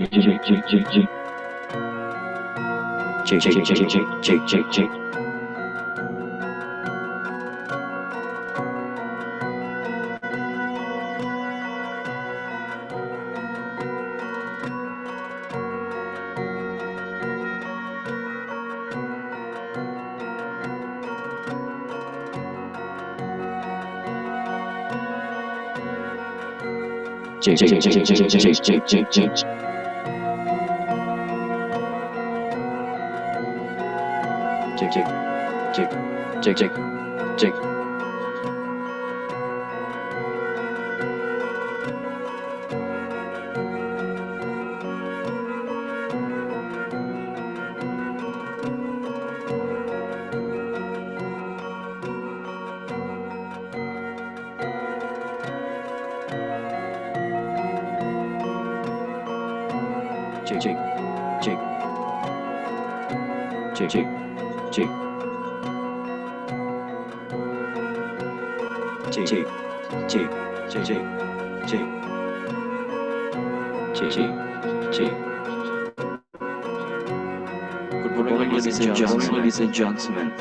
Good morning, ladies and gentlemen.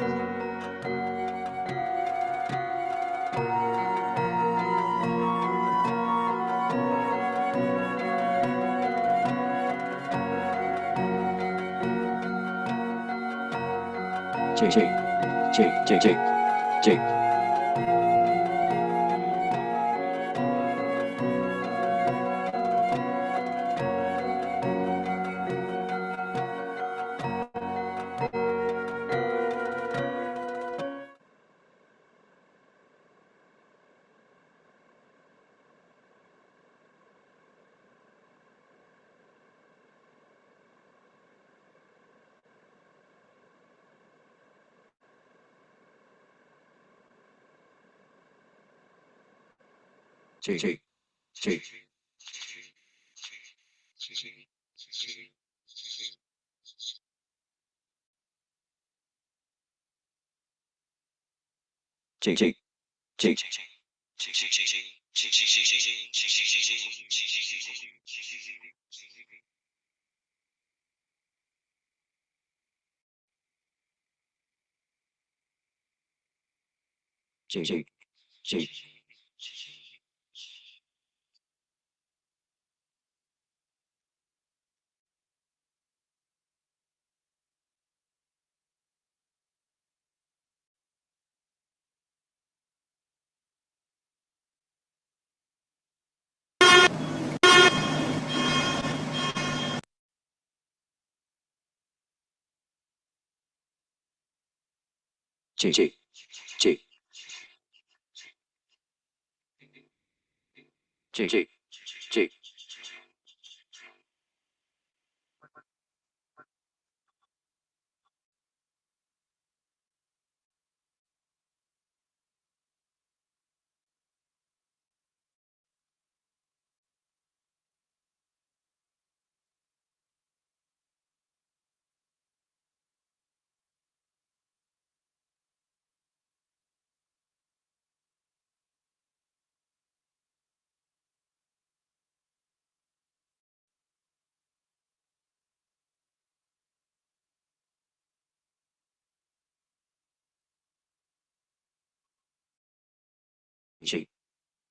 check,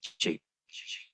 check, check, check, check.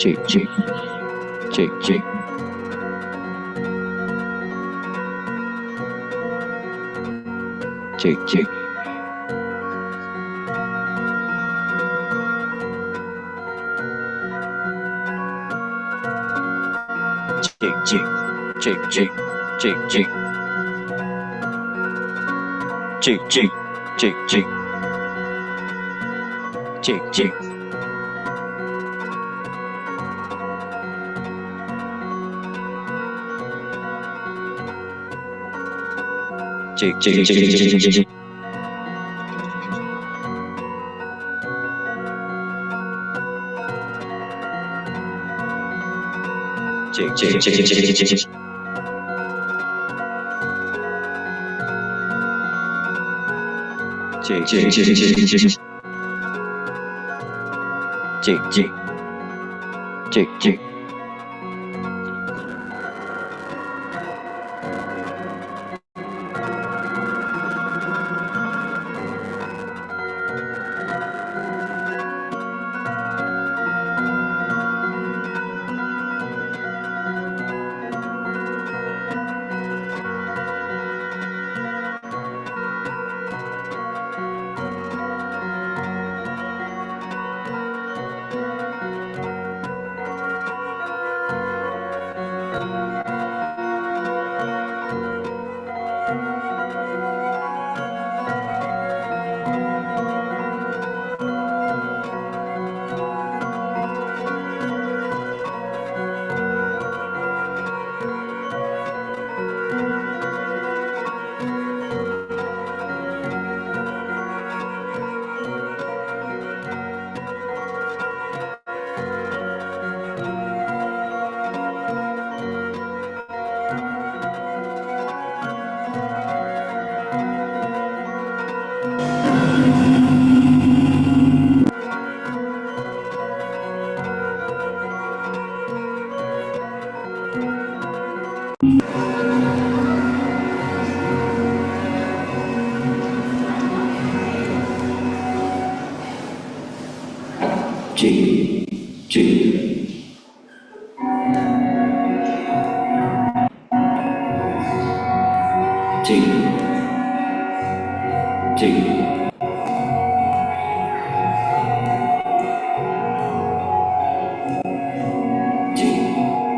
Check, check, check, check. Check, check. Check, check, check, check, check, check. Check, check, check, check. Check, check. Check, check, check, check, check, check, check. Check, check, check, check, check, check, check. Check, check, check, check, check, check. Check, check. Check, check. Ching, ching, ching, ching, ching, ching,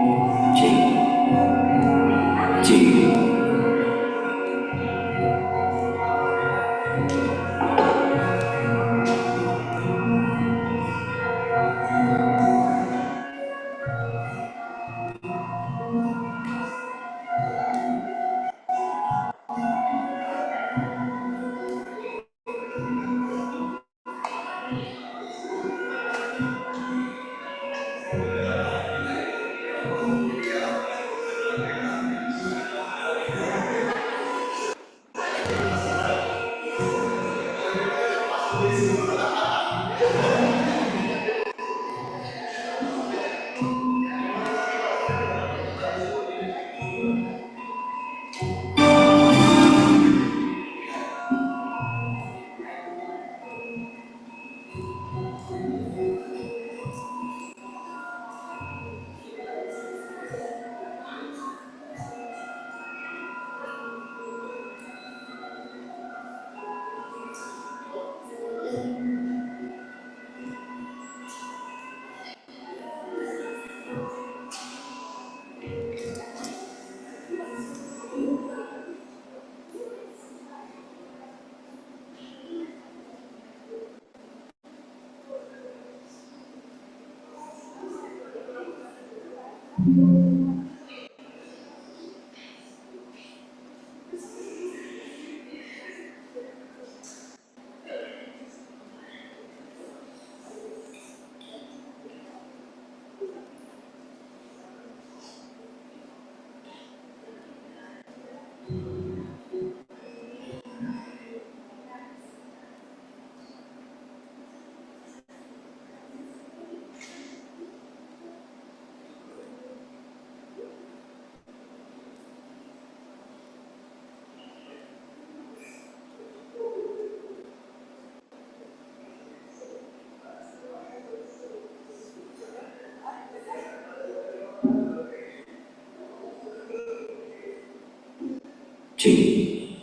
ching, ching,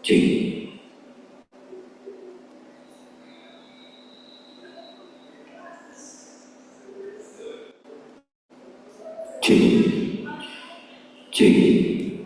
ching, ching, ching,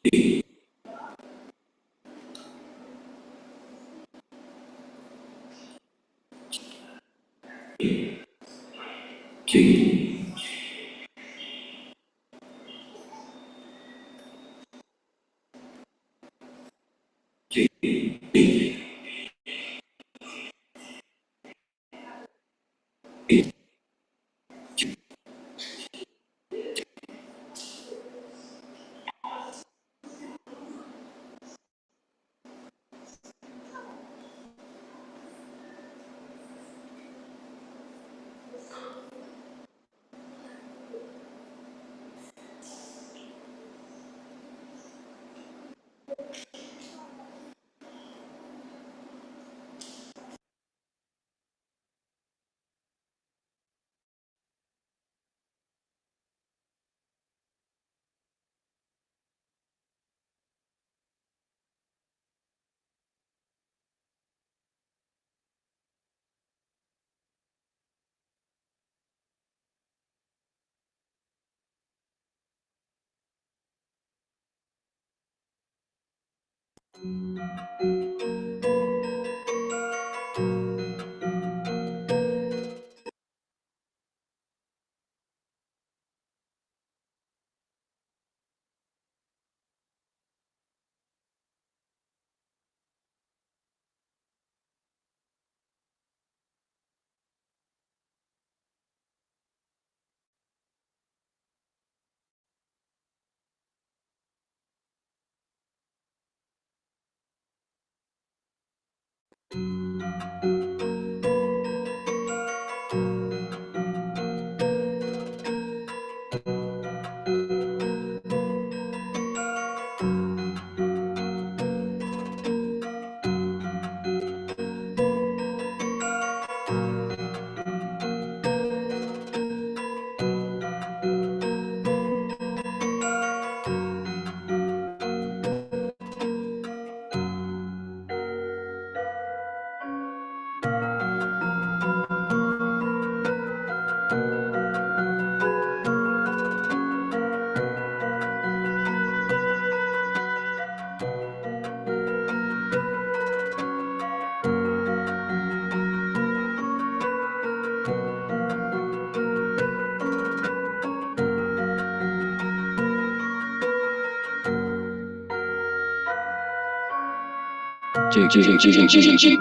ching, ching, ching, Check, check, check, check, check, check, check.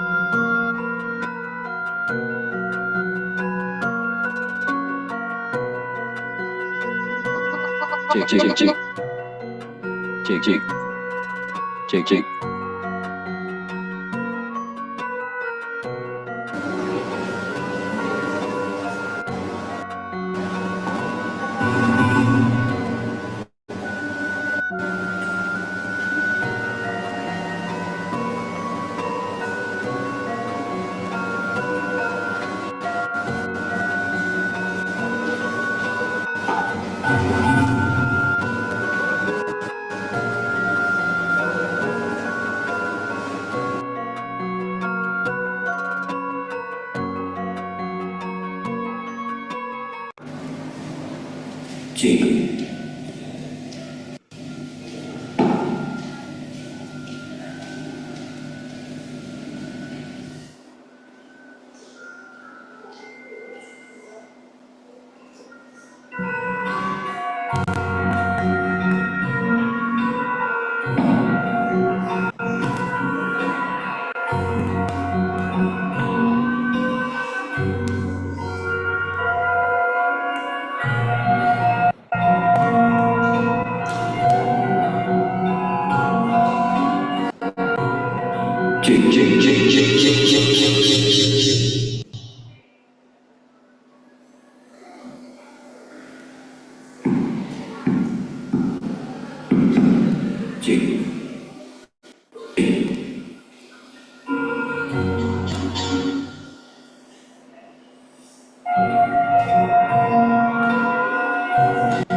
Check, check, check, check. Check, check. Check, check. Check. Check, check, check, check, check, check, check. Check.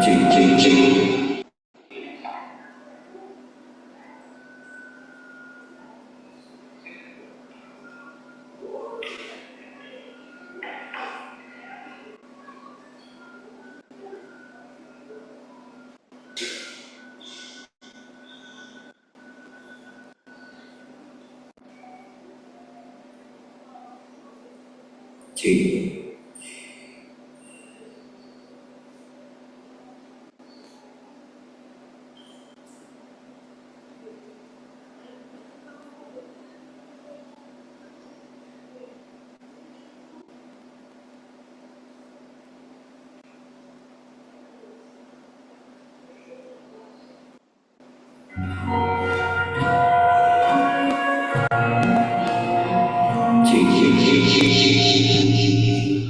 Check, check, check. Check. Check, check, check, check, check, check.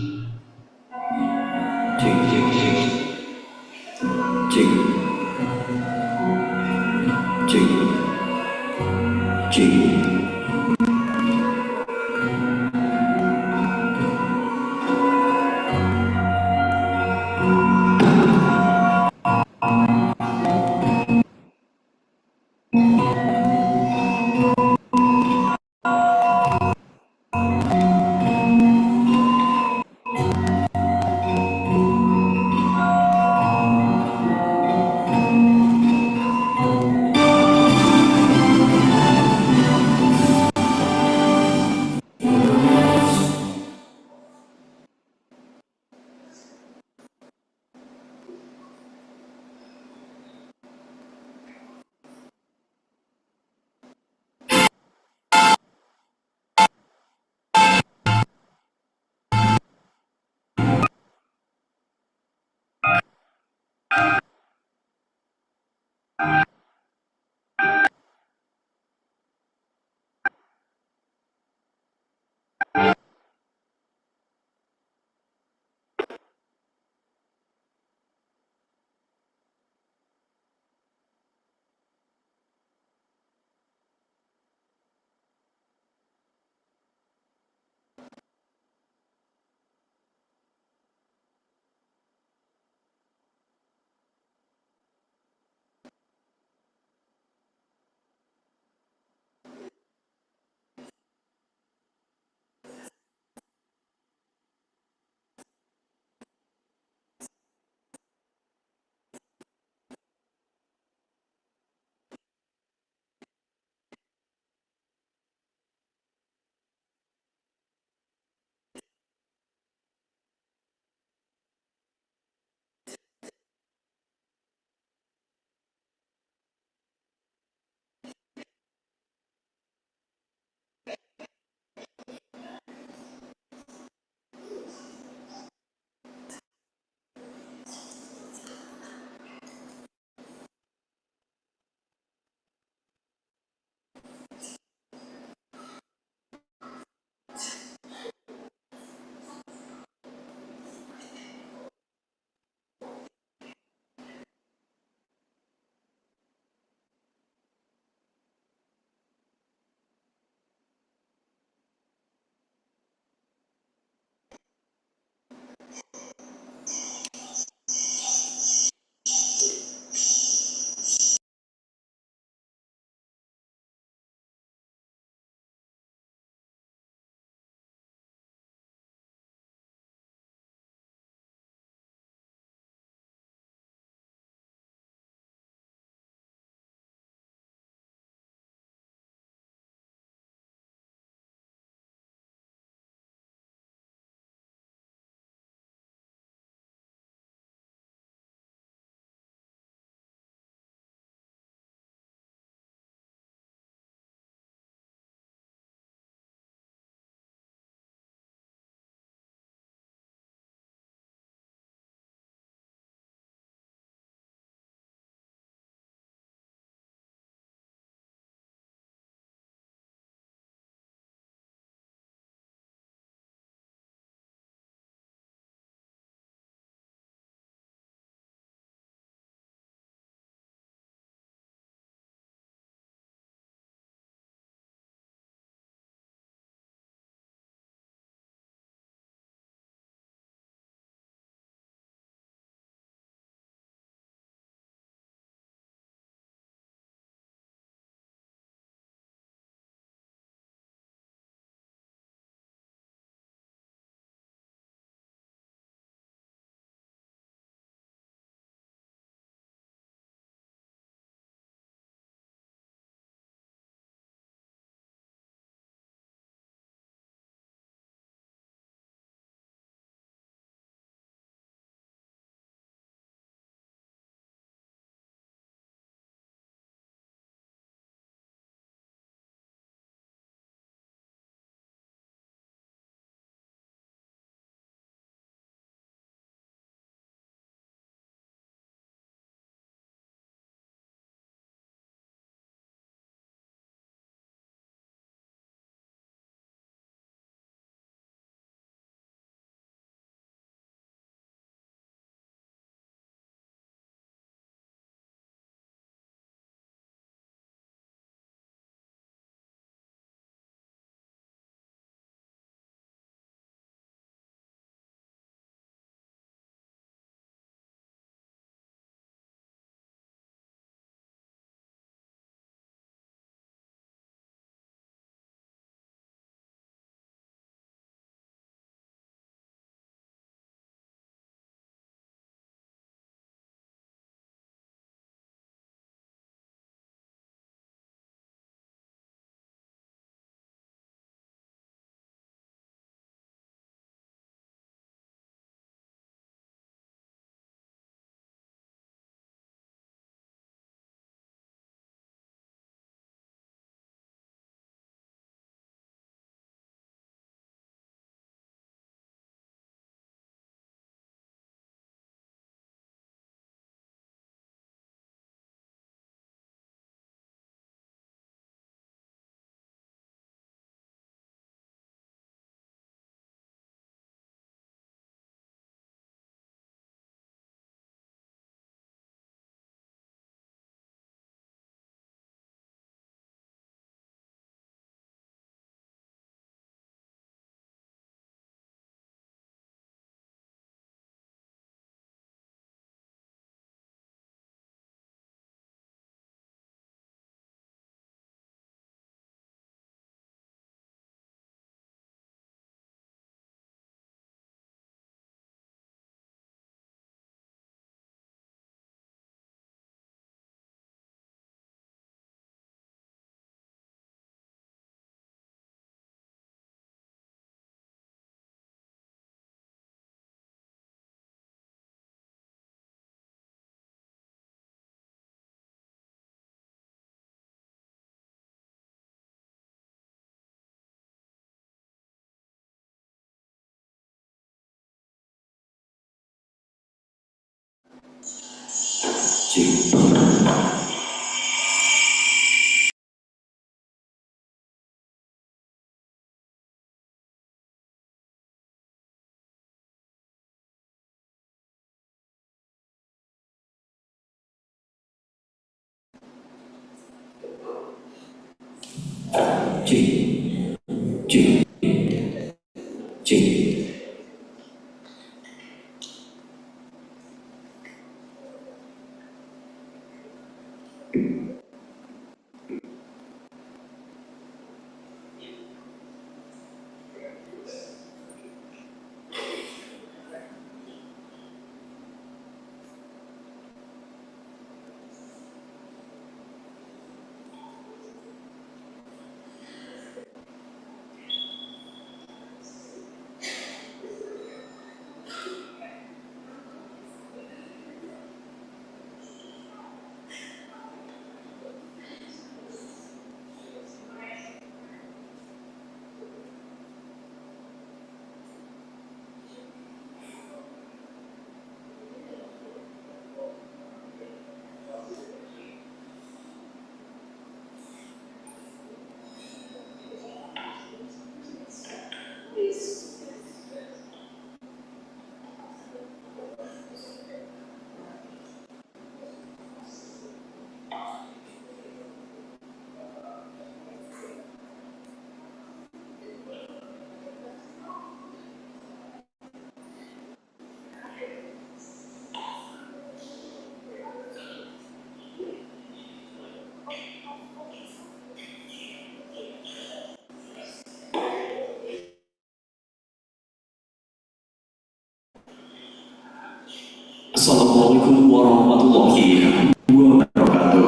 Assalamualaikum warahmatullahi wabarakatuh.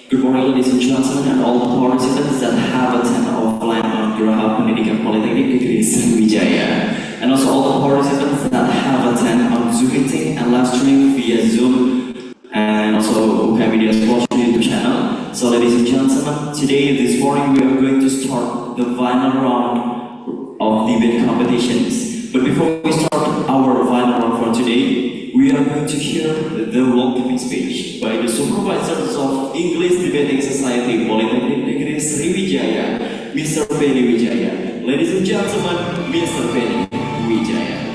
Good morning, ladies and gentlemen, and all the participants that have attended offline on Geraha Pendidikan Politeknik Negeri Sriwijaya, and also all the participants that have attended on Zoom meeting and live streaming via Zoom, and also who have video watched YouTube channel. So, ladies and gentlemen, this morning, we are going to start the final round of debate competitions. But before we start our final round for today, we are going to hear the welcoming speech by the supervisors of English Debating Society Politeknik Negeri Sriwijaya, Mr. Benny Wijaya. Ladies and gentlemen, Mr. Benny Wijaya.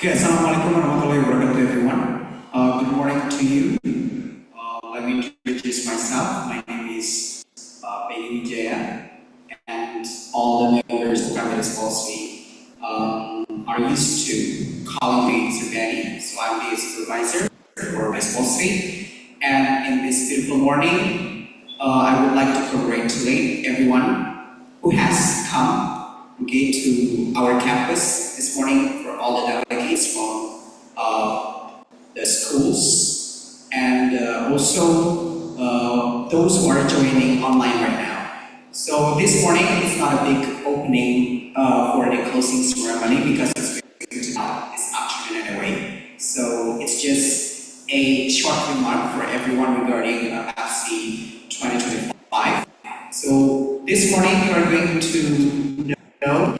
Okay, Assalamualaikum warahmatullahi wabarakatuh, everyone. Good morning to you. Let me introduce myself. My name is Benny Wijaya, and all the members of Grandfinal are used to calling me Sir Benny, so I'm the supervisor for my PEFSI. And in this beautiful morning, I would like to congratulate everyone who has come to our campus this morning, for all the delegates from the schools, and also those who are joining online right now. So this morning it's not a big opening for the closing ceremony because it's going to start this afternoon anyway. So it's just a short remark for everyone regarding PEFSI 2025. So this morning we are going to know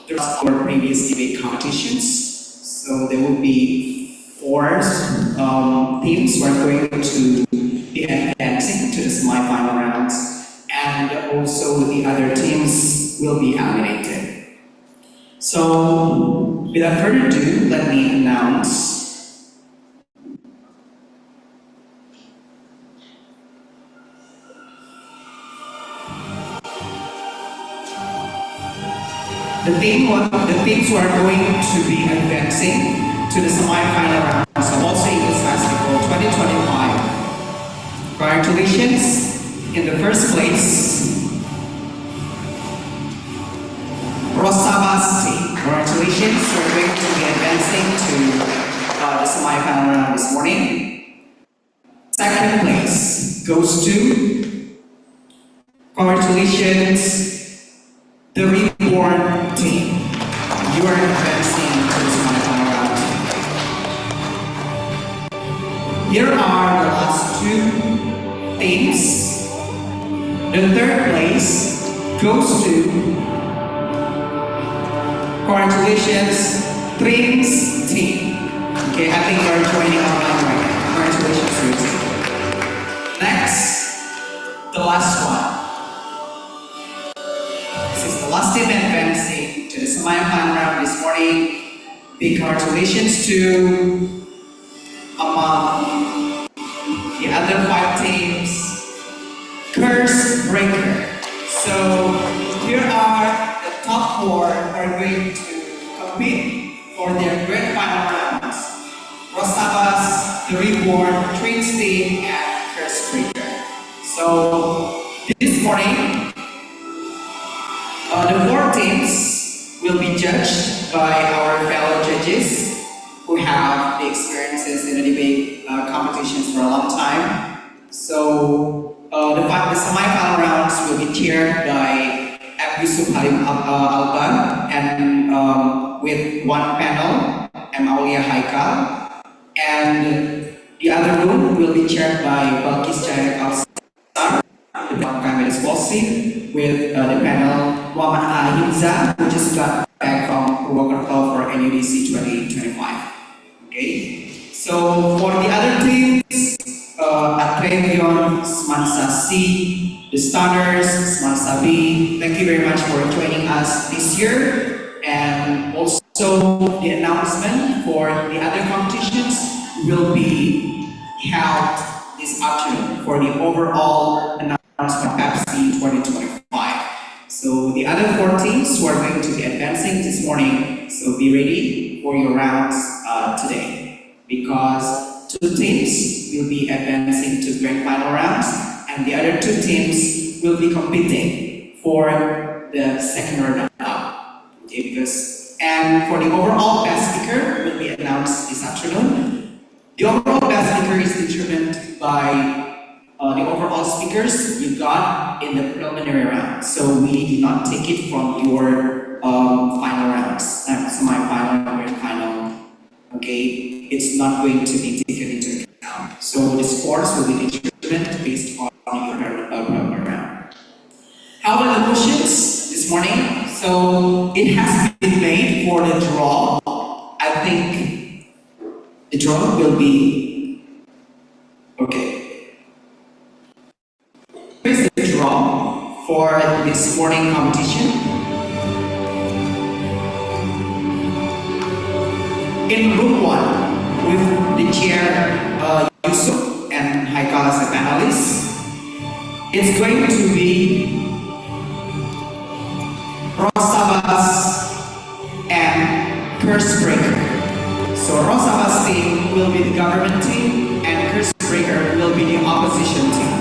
there's our previous debate competitions. So there will be 4 teams who are going to be advancing to the semi-final rounds, and also the other teams will be eliminated. So without further ado, let me announce the teams who are going to be advancing to the semi-final rounds of Also English Festival 2025. Congratulations! In the first place, Rosabas team. Congratulations! We're going to be advancing to the semi-final round this morning. Second place goes to, congratulations, the reborn team. You are advancing to the semifinal round. Here are the last two teams. The third place goes to, congratulations, Dreams team. Okay, I think you're joining our line right now. Congratulations to your team. Next, the last one. This is the last team advancing to the semifinal round this morning. Big congratulations to among the other 5 teams, Curse Breaker. So here are the top 4 who are going to compete for their grand final rounds. Rosabas, the Reborn, Twins team, and Curse Breaker. So this morning, the 4 teams will be judged by our fellow judges who have the experiences in the debate competitions for a long time. So the semi-final rounds will be chaired by M. Yusuf Halim Alban and with one panel, M. Aulia Haikal. And the other room will be chaired by Balkis Jaya Kalsar, the Private Policy, with the panel Muhammad Ahimza, who just got back from Purwokerto for NUDC 2025. Okay, so for the other teams, Atrevion, Semansa C, the Stunners, Semansa B, thank you very much for joining us this year. And also the announcement for the other competitions will be held this afternoon for the overall announcement of PEFSI 2025. So the other 4 teams who are going to be advancing this morning, so be ready for your rounds today, because 2 teams will be advancing to grand final rounds and the other 2 teams will be competing for the second round up. Okay, and for the overall best speaker will be announced this afternoon. The overall best speaker is determined by the overall speakers you got in the preliminary round. So we do not take it from your final rounds, semi-final, grand final. Okay, it's not going to be taken into account. So the scores will be determined based on your preliminary round. How about the motions this morning? So it has been made for the draw. I think the draw will be okay. Here's the draw for this morning competition. In room 1, with the chair Yusuf and Haikal as the panelists, it's going to be Rosabas and Curse Breaker. So Rosabas team will be the government team and Curse Breaker will be the opposition team.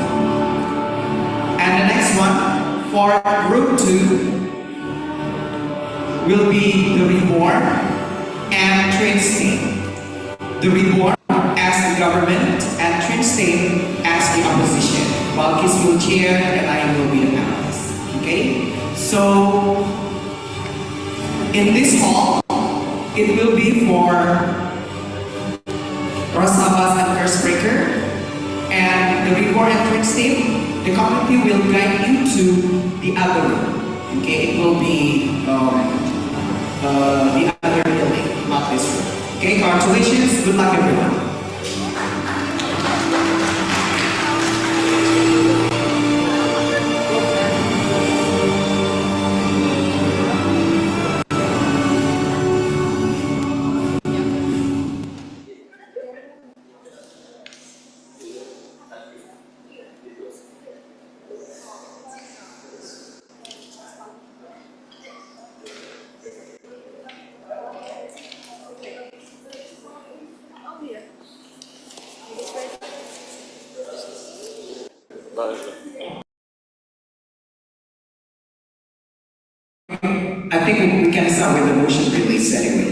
And the next one, for group 2, will be the Reborn and Twins team. The Reborn as the government and Twins team as the opposition. Balkis will chair and I will be the panelist. Okay? So, in this hall, it will be for Rosabas and Curse Breaker and the Reborn and Twins team. The committee will guide you to the other room. Okay? It will be the other building, not this room. Okay, congratulations, good luck everyone. I think we can start with the motion release anyway.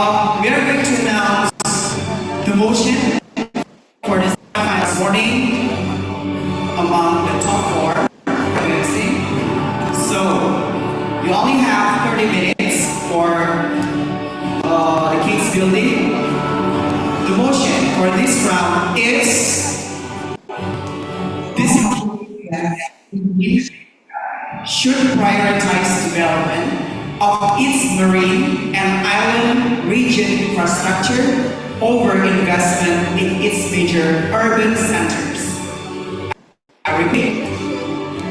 We are going to announce the motion for this finals morning among the top four PEFSI. So you only have 30 minutes for the case building. The motion for this round is this should prioritize development of its marine and island region infrastructure over investment in its major urban centers. I repeat,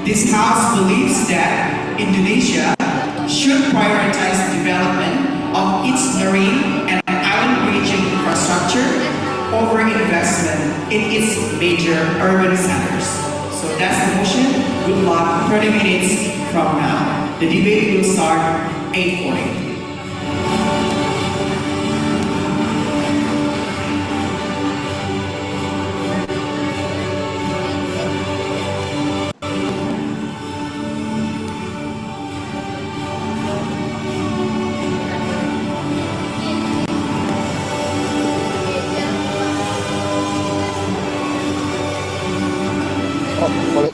this House believes that Indonesia should prioritize development of its marine and island region infrastructure over investment in its major urban centers. So that's the motion. Good luck. 30 minutes from now. The debate will start 8:40. Oh, boleh.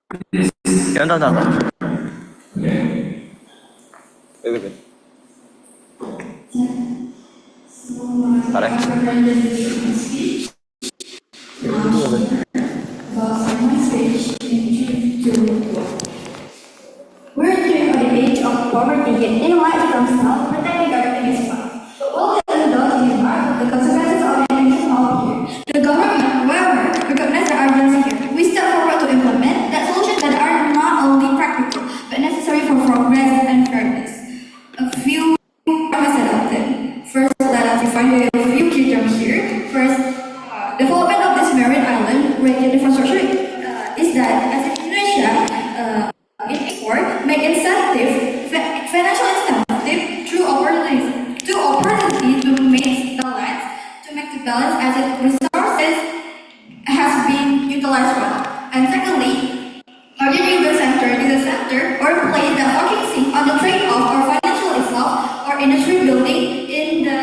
Jangan tahu. Wait. Alright. We're entering the age of poverty, yet in light becomes now, pretending everything is fine. But what is an adult in life? The consequences of inaction are here. The government, however, recognizes the urgency here. We step forward to implement that solutions that are not only practical, but necessary for progress and fairness. A few promises adopted. First, let us define a few key terms here. First, development of this marine island related infrastructure is that as in Indonesia, in export, make incentive, financial incentive through opportunities to make the balance as its resources has been utilized well. And secondly, our renewable sector is a sector or a place that focusing on the trade-off or financial itself or industry building in the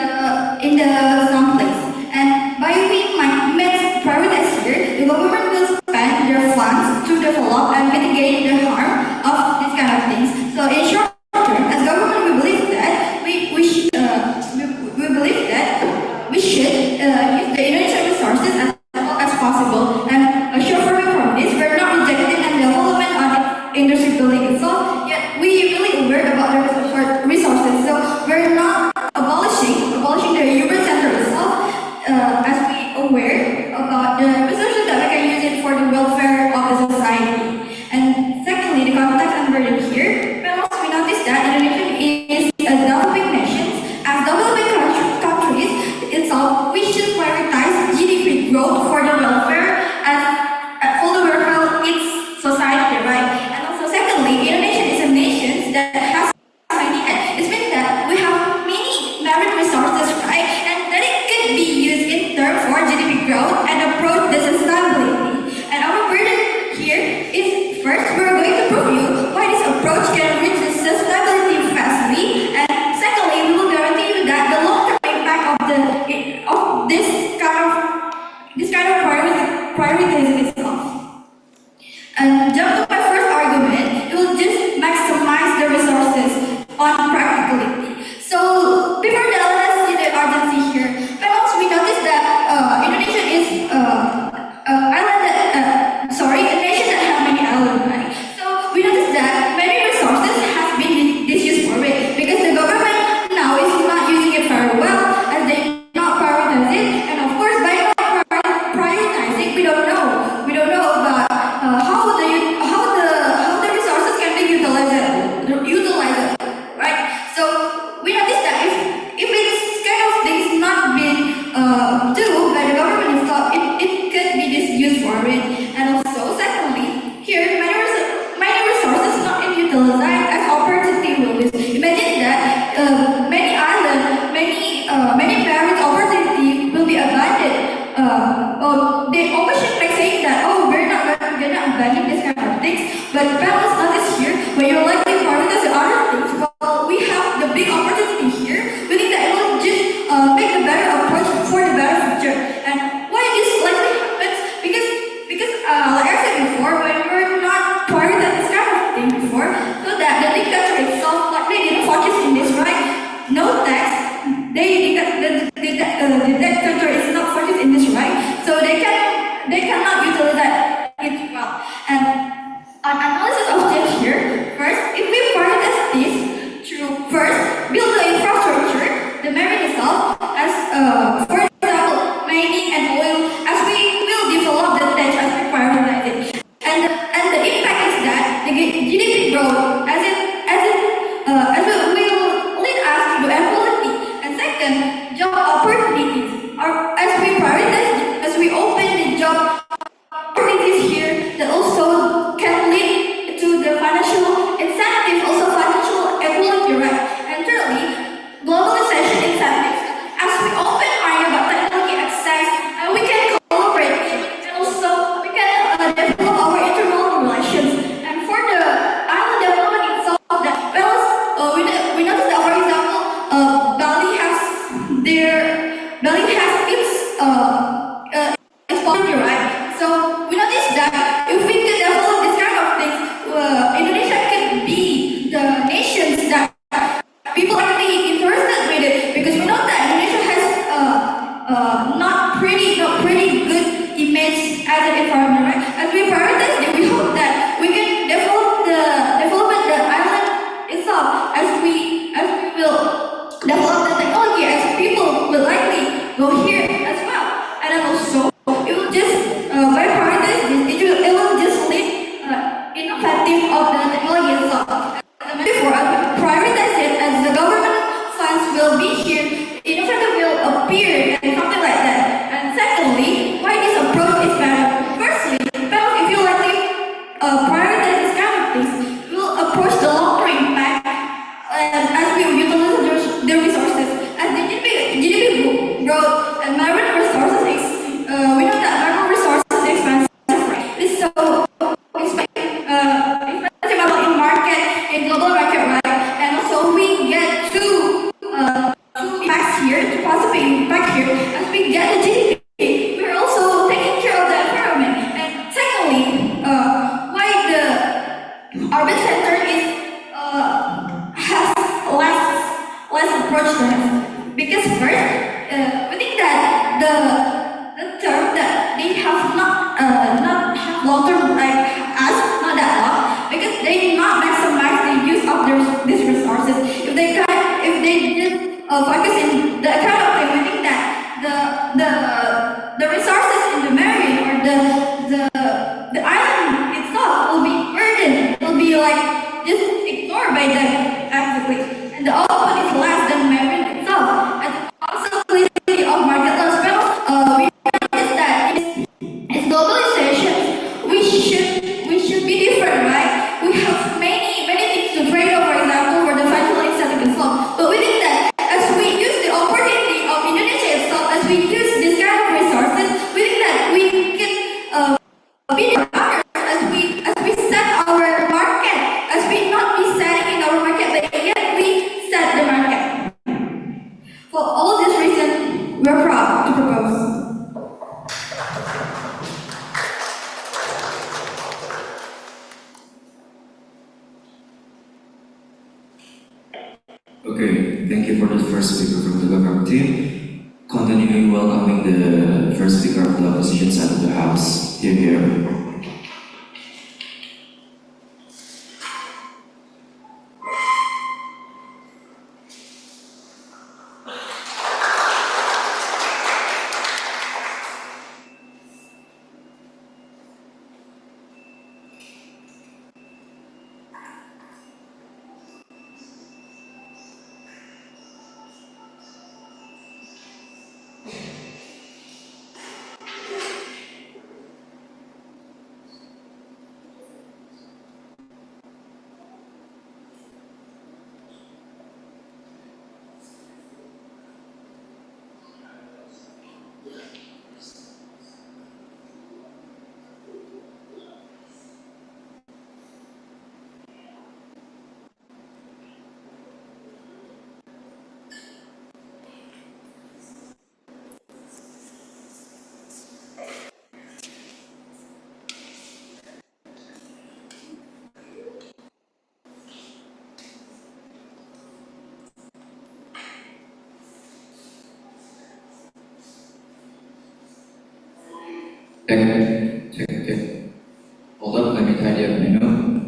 some place. And by we might prioritize here, the government will spend their funds to develop and mitigate the harm of these kind of things. So in short term, as government, we believe that we should use the Indonesian resources as well as possible. And assuring from this, we're not rejecting and development on the industry building itself. Yet we really aware about the resources. So we're not abolishing the urban center itself, as we aware about the resources that we can use it for the welfare of the society. And secondly, the context and burden here, but also we notice that Indonesia is a developing nation. As developing countries itself, we should prioritize GDP growth for the welfare and for the welfare of its society, right? And also secondly, Indonesia is a nation that has many, it's means that we have many marine resources, right? And that it could be used in terms for GDP growth and approach the sustainability. And our burden here is first, we're going to prove you why this approach can reach the sustainability fastly, and secondly, we will guarantee you that the long-term impact of this kind of prioritization itself. And jump to my first argument, it will just maximize the resources on practicality. So before that, let's see the urgency here. But also we notice that Indonesia is a nation that has many islands, right? So we notice that many resources has been disused for it because the government now is not using it very well as they not prioritize it. And of course, by not prioritizing, we don't know about how the urban center has less approach to it. Because first, we think that the term that they have not have long term like us, not that long, because they not maximize the use of these resources. If they just focus in the kind of thing, we think that the resources in the marine or the island itself will be burdened, will be like just ignored by them actively, and the output is less than marine itself. As a consequence of market loss spells, we realize that in globalization we should be different, right? We have many things to trade off, for example, for the financial incentive and so on. But we think that as we use the opportunity of Indonesia itself, as we use this kind of resources, we think that we can be the as we set our market, as we not be setting in our market, but yet we set the market. For all these reasons, we're proud to propose. Okay, thank you for the first speaker from the government team. Continuing welcoming the first speaker of the opposition side of the House. Here. Check. Hold on, let me tidy up my note.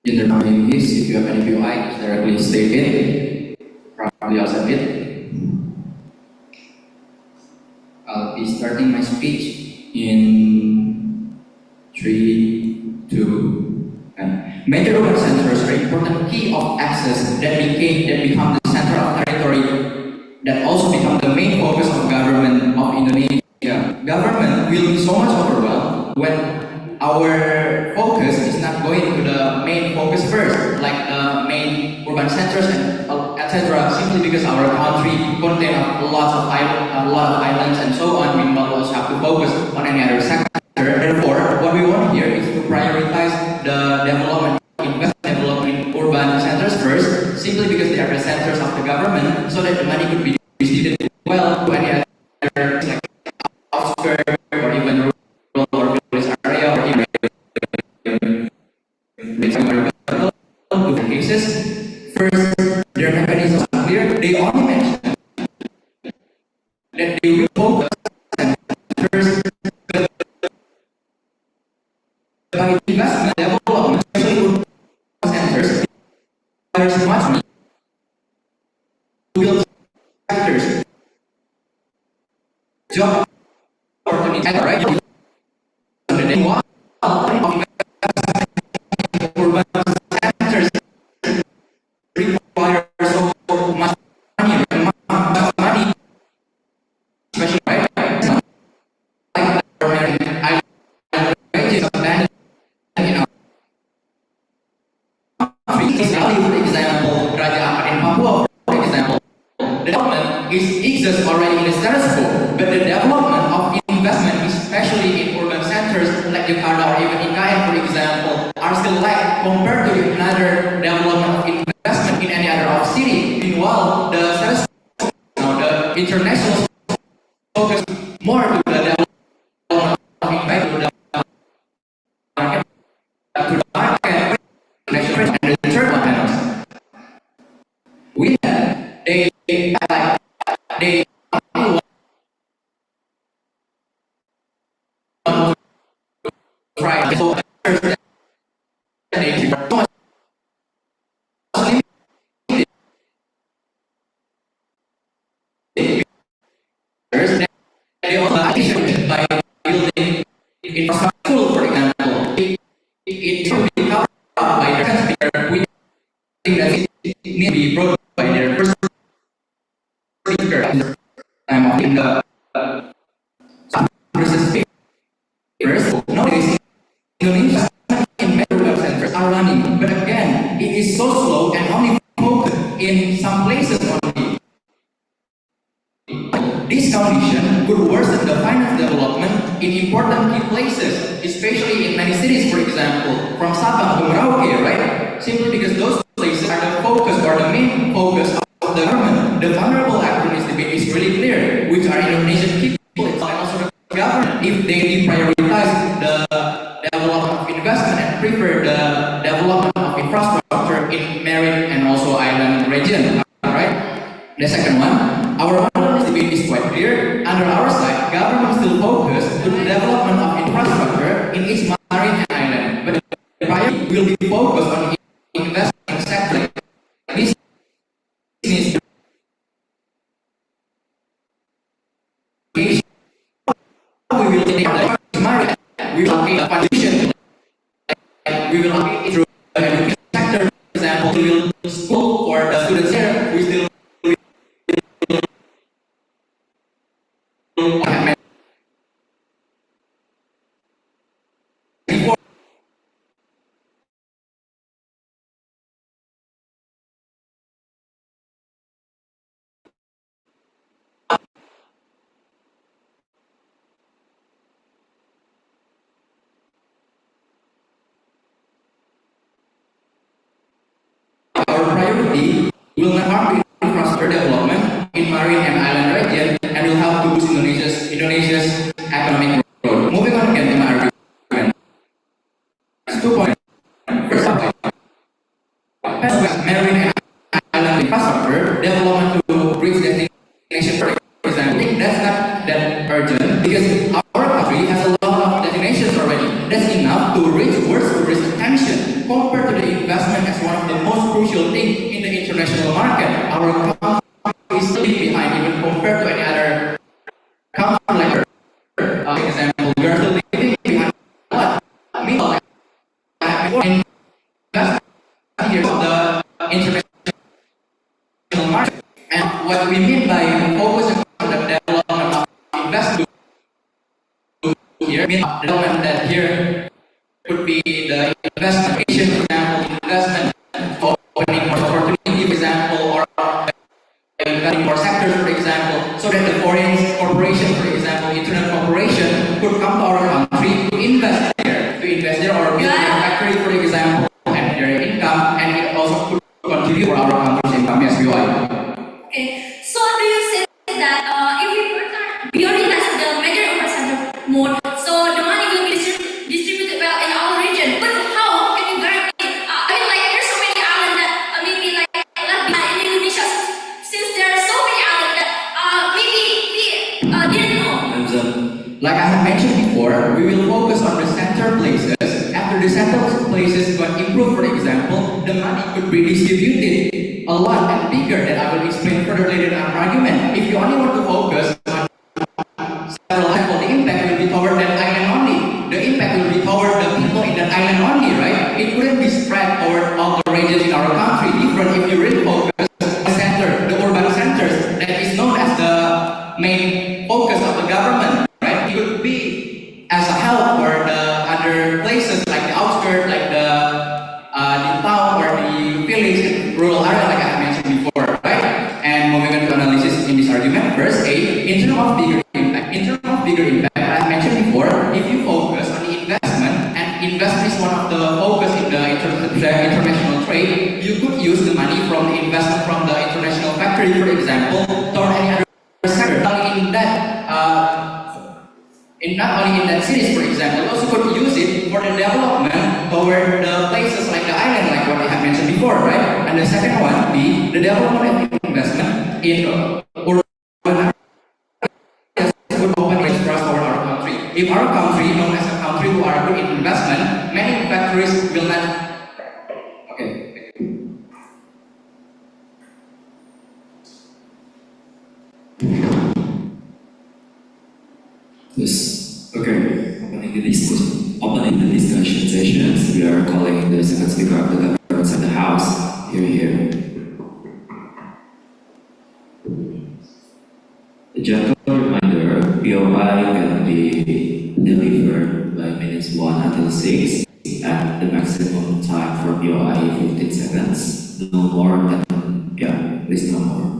In the morning case, if you have any POI, just directly state it. Probably I'll send it. I'll be starting my speech in 3, 2, and major urban centers are important key of access that become the center of territory that also become the main focus of government of Indonesia. Government will be so much overwhelmed when our focus is not going to the main focus first, like the main urban centers and etc. Simply because our country contains a lot of islands and so on. We will also have to focus on any other sector. Therefore, what we want here is to prioritize the development in urban centers first, simply because they are the centers of the government, so that the money could be distributed well to any other like outskirts or even rural or village area or even cases. First, their mechanisms are clear. They only mention that they will focus centers by investment development, especially urban centers. There's much money to build sectors, job opportunities, right? Meanwhile, urban centers require so much money, especially right? Like island ranges of land in our country. For example, Raja Ampat in Papua, for example, the development exists already in the status quo, but the development of investment, especially in urban centers like Jakarta or even IKN, for example, are still lack compared to another development of investment in any other city. Meanwhile, international focus more to the development of impact to the market, national and the third one else. We have they want to try so they by building infrastructure, for example, it should be covered by the taxpayer. We think that it needs to be brought by their first speaker. I'm in the process papers. Nowadays, Indonesia in medical centers are running, but again, it is so slow and only focused in some places only. This condition could worsen the finance development in important key places, especially in many cities, for example, from Sabang to Merauke, right? Simply because those places are the focus or the main focus of the government. The vulnerable actor in this debate is really clear, which are Indonesian people and also the government. If they deprioritize the development of investment and prefer the development of infrastructure in marine and also island region, right? The second one. Our model debate is quite clear. Under our side, government still focus to the development of infrastructure in its marine and island, but the priority will be focused on investment sector. This is we will take the marine, we will take the foundation, we will take it through the education sector. For example, we will school for the students here. We still our priority will not harm infrastructure development in marine and island region and will help to boost Indonesia's economic growth. Moving on again to my argument. 2 points. First of all, marine and island infrastructure development to reach destination, for example, that's not that urgent because our country has a lot of destinations already. That's enough to reach world tourist attention compared to the investment as one of the most crucial things in the international market. Our country is still behind even compared to any other country like for example, we are still living behind what? Meanwhile, investment here of the international market. And what we mean by focusing on the development of investment here, development that here could be the investment, for example, investment opening more opportunity, for example, or investing more sectors, for example, so that the foreign corporation, for example, internal corporation could come to our country to invest there or build a factory, for example, and their income, and it also could contribute for our country's income as well. Okay, so do you say that if we already has the major infrastructure mode, so the money will be distributed well in our region, but how can you guarantee? I mean, like there's so many islands that maybe like left behind in Indonesia, since there are so many islands that maybe we didn't know. Like I have mentioned before, we will focus on the center places. After the center places got improved, for example, the money could be distributed a lot and bigger that I will explain further later in our argument. If you only want to focus on several levels, the impact will be toward that island only. The impact will be toward the people in that island only, right? It couldn't be spread toward all the regions in our country. Different if you really focus on the center, the urban centers, that is known as the main focus of the government, right? It could be as a help for the other places like the outskirts, like the town or the village and rural area, like I mentioned before, right? And moving on to analysis in this argument, first, in terms of bigger impact, I mentioned before, if you focus on the investment, and investment is one of the focus in the international trade, you could use the money from the investment from the international factory, for example, toward any other not only in that cities, for example, you also could use it for the development over the places like the island, like what I have mentioned before, right? And the second one be the development and investment in urban would open its trust for our country. If our country, known as a country who are good in investment, many factories will not. Okay. Yes. Okay. Opening the discussion sessions, we are calling the second speaker of the government in the House. Here. A gentle reminder: POI can be delivered by minutes 1 until 6, and the maximum time for POI 15 seconds. No more than please no more.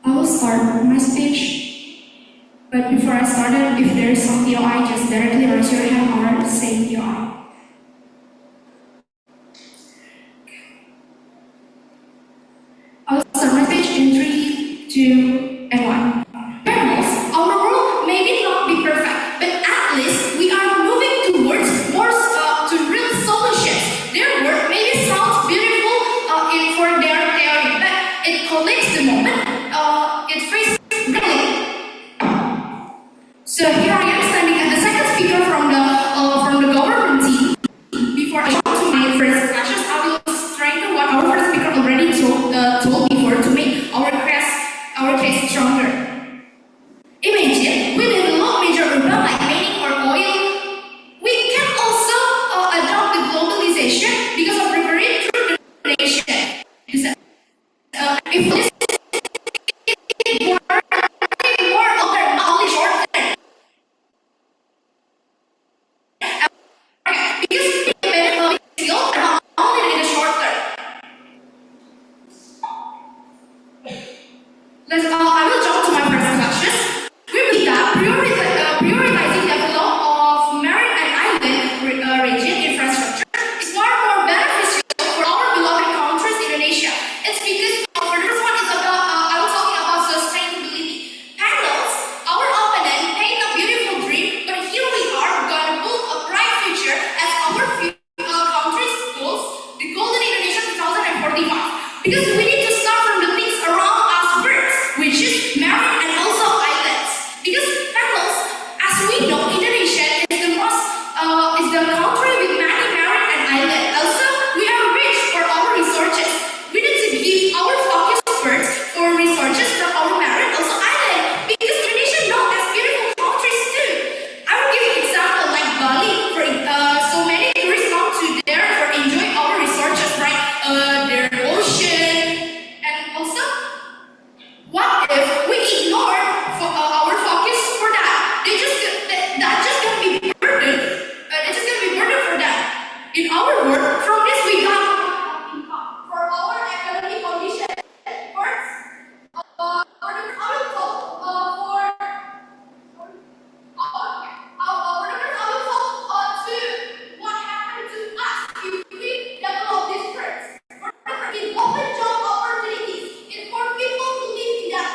I will start my speech, but before I started, if there is some POI, just directly raise your hand or say POI. I will start my speech in 3, 2, and 1. Parents, our world may not be perfect, but at least we are moving towards more to real solutions. Their work maybe sounds beautiful for their theory, but it collects the moment. It faces really. So here I am standing as the second speaker from the government team. Before I go to my first questions, I will strengthen what our first speaker already told before to make our case stronger. Imagine we develop major urban like mining or oil. We can also adopt the globalization because of referring through the nation. If this more older, not only short term. Because benefit skill not only in the short term. I will jump to my first question. We believe that prioritizing development of marine and island region infrastructure is far more beneficial for our beloved countries, Indonesia. It's because for the first one is about I was talking about sustainability. Panels, our opponent paint a beautiful dream, but here we are gonna build a bright future as our country's goals, the Golden Indonesia 2045. Because we need to start from the things around us first, which is marine and also islands. Because panels, as we know, Indonesia is the country with many marine and islands. Also, we are rich for our resources. We need to give our focus first for resources from our marine also island. Because Indonesia known as beautiful countries too. I will give an example like Bali. So many tourists come to there for enjoying our resources, right? Their ocean, and also, what if we ignore our focus for that? That just gonna be burden. It's just gonna be burden for that. In our work, from this we got for our economic condition. First, for the what happened to us if we develop this first. In open job opportunities, and for people to live in that.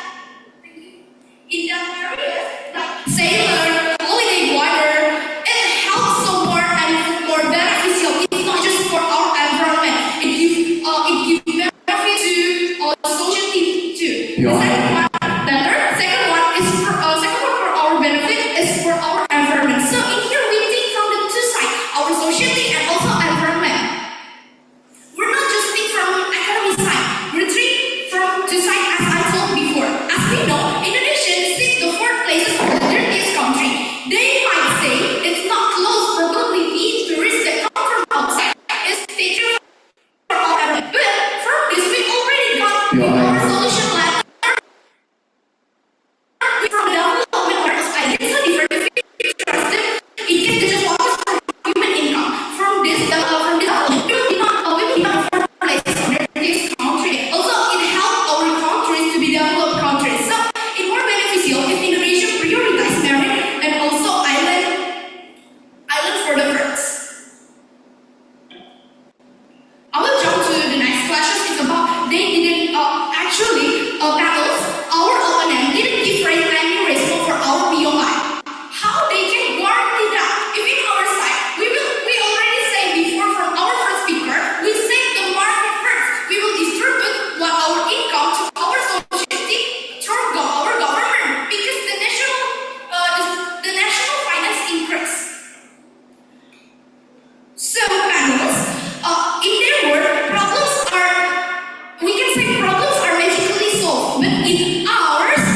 Actually, panels, our opponent didn't give any response for our POI. How they can guarantee that? If in our side, we already say before from our first speaker, we say the market first. We will distribute what our income to our society through our government because the national finance increase. So panelists, in their word, we can say problems are magically solved, but in ours,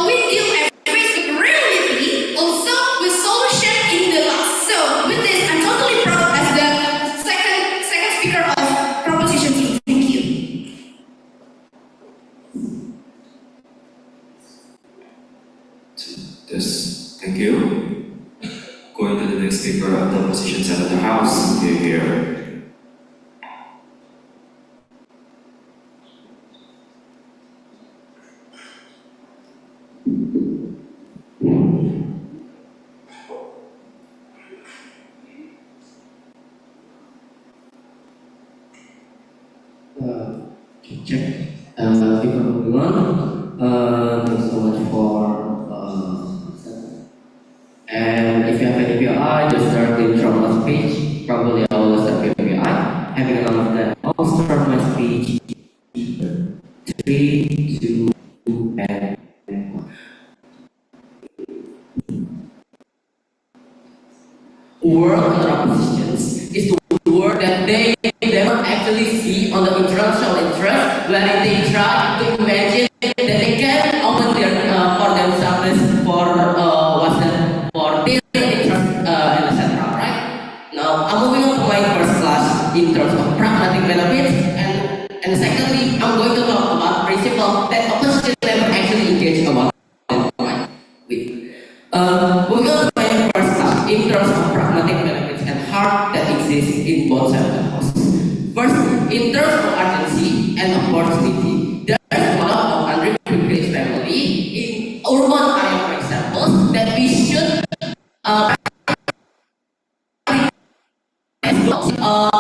we deal every with reality, also with solution in the last. So with this, I'm totally proud as the second speaker of proposition team. Thank you. Yes, thank you. Going to the next speaker of the opposition side of the house. Here. Check. Before moving on, thanks so much for and if you have any PI, just start the intro last page. Probably I will start with PI. Having a lot of that, I'll start my speech. 3, 2, and 1. World under oppositions is the word that they never actually see on the international interest, where they try to imagine that they can open their for themselves for for their interest and etc. Right? Now I'm moving on to my first class in terms of pragmatic benefits, and secondly I'm going to talk about principle that opposition never actually engage about. Moving on to my first class in terms of pragmatic benefits and heart that exists in both sides of the house. First, in terms of urgency and opportunity, there is one of underprivileged family in urban area, for example, that we should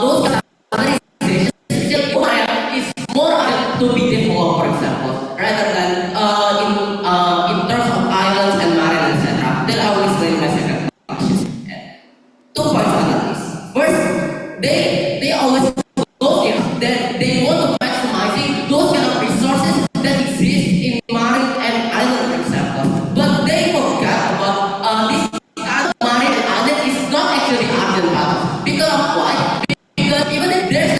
those organizations is more to be developed, for example, rather than in terms of islands and marine, etc. Then I will explain my second question. 2 points on this. First, they always go there that they want to maximizing those kind of resources that exist in marine and island, for example. But they forgot about this kind of marine and island is not actually urgent battles. Because of why? Because even if there's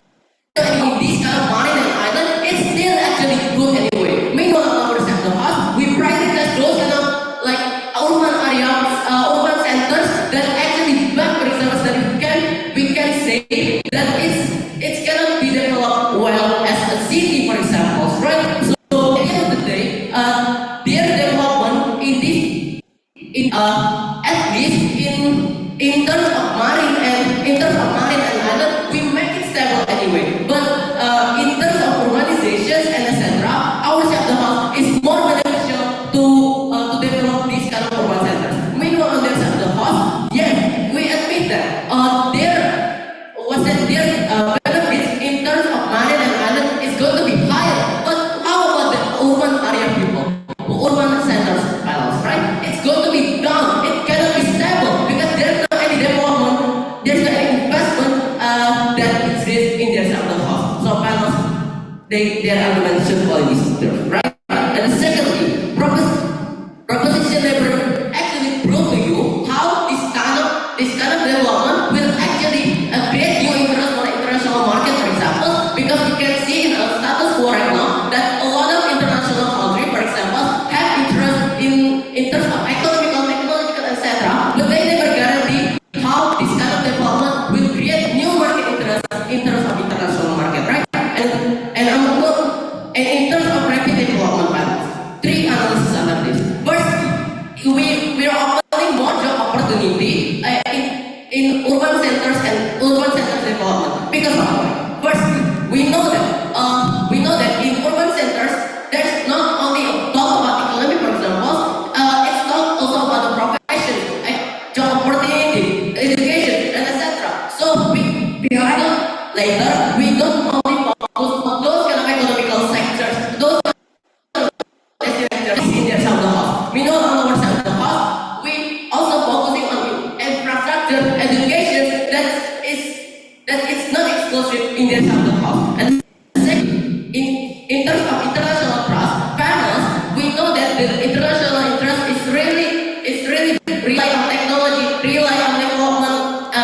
in this kind of marine and island, it's still actually good anyway. Meanwhile, on our side of the house, we prioritize those kind of like urban areas, urban centers that actually back resources that we can say that it's gonna be developed well as a city, for example, right? So at the end of the day, their development in this at least in terms of marine and island, we make it stable anyway. But in terms of urbanizations and etc., our side of the house is more beneficial to develop these kind of urban centers. Meanwhile, on their side of the house, yes, we admit that their benefits in terms of marine and island is going to be higher. But how about the urban area people, urban centers, right? It's going to be down. It cannot be stable because there's not any development, there's not any investment that exists in their side of the house. So panels, their argument should fall in this term, right? And secondly, proposition never actually prove to you how this kind of development will actually create new interest for the international market, for example, because we can see in a status quo right now that a lot of international countries, for example, have interest in terms of economical, technological, etc. But they never guarantee how this kind of development will create new market interest in terms of international market, right? And in terms of rapid development patterns, 3 analysis under this. First, we are opening more job opportunity in urban centers and urban centers development. Because of what? First, we know that in urban centers there's not only a talk about economy, for example, it's not also about the profession, like job opportunity, education, and etc. So later we don't only focus on those kind of economical sectors, those it's not exclusive in their side of the house. And second, in terms of international trust, panels, we know that the international interest is really rely on technology, rely on development,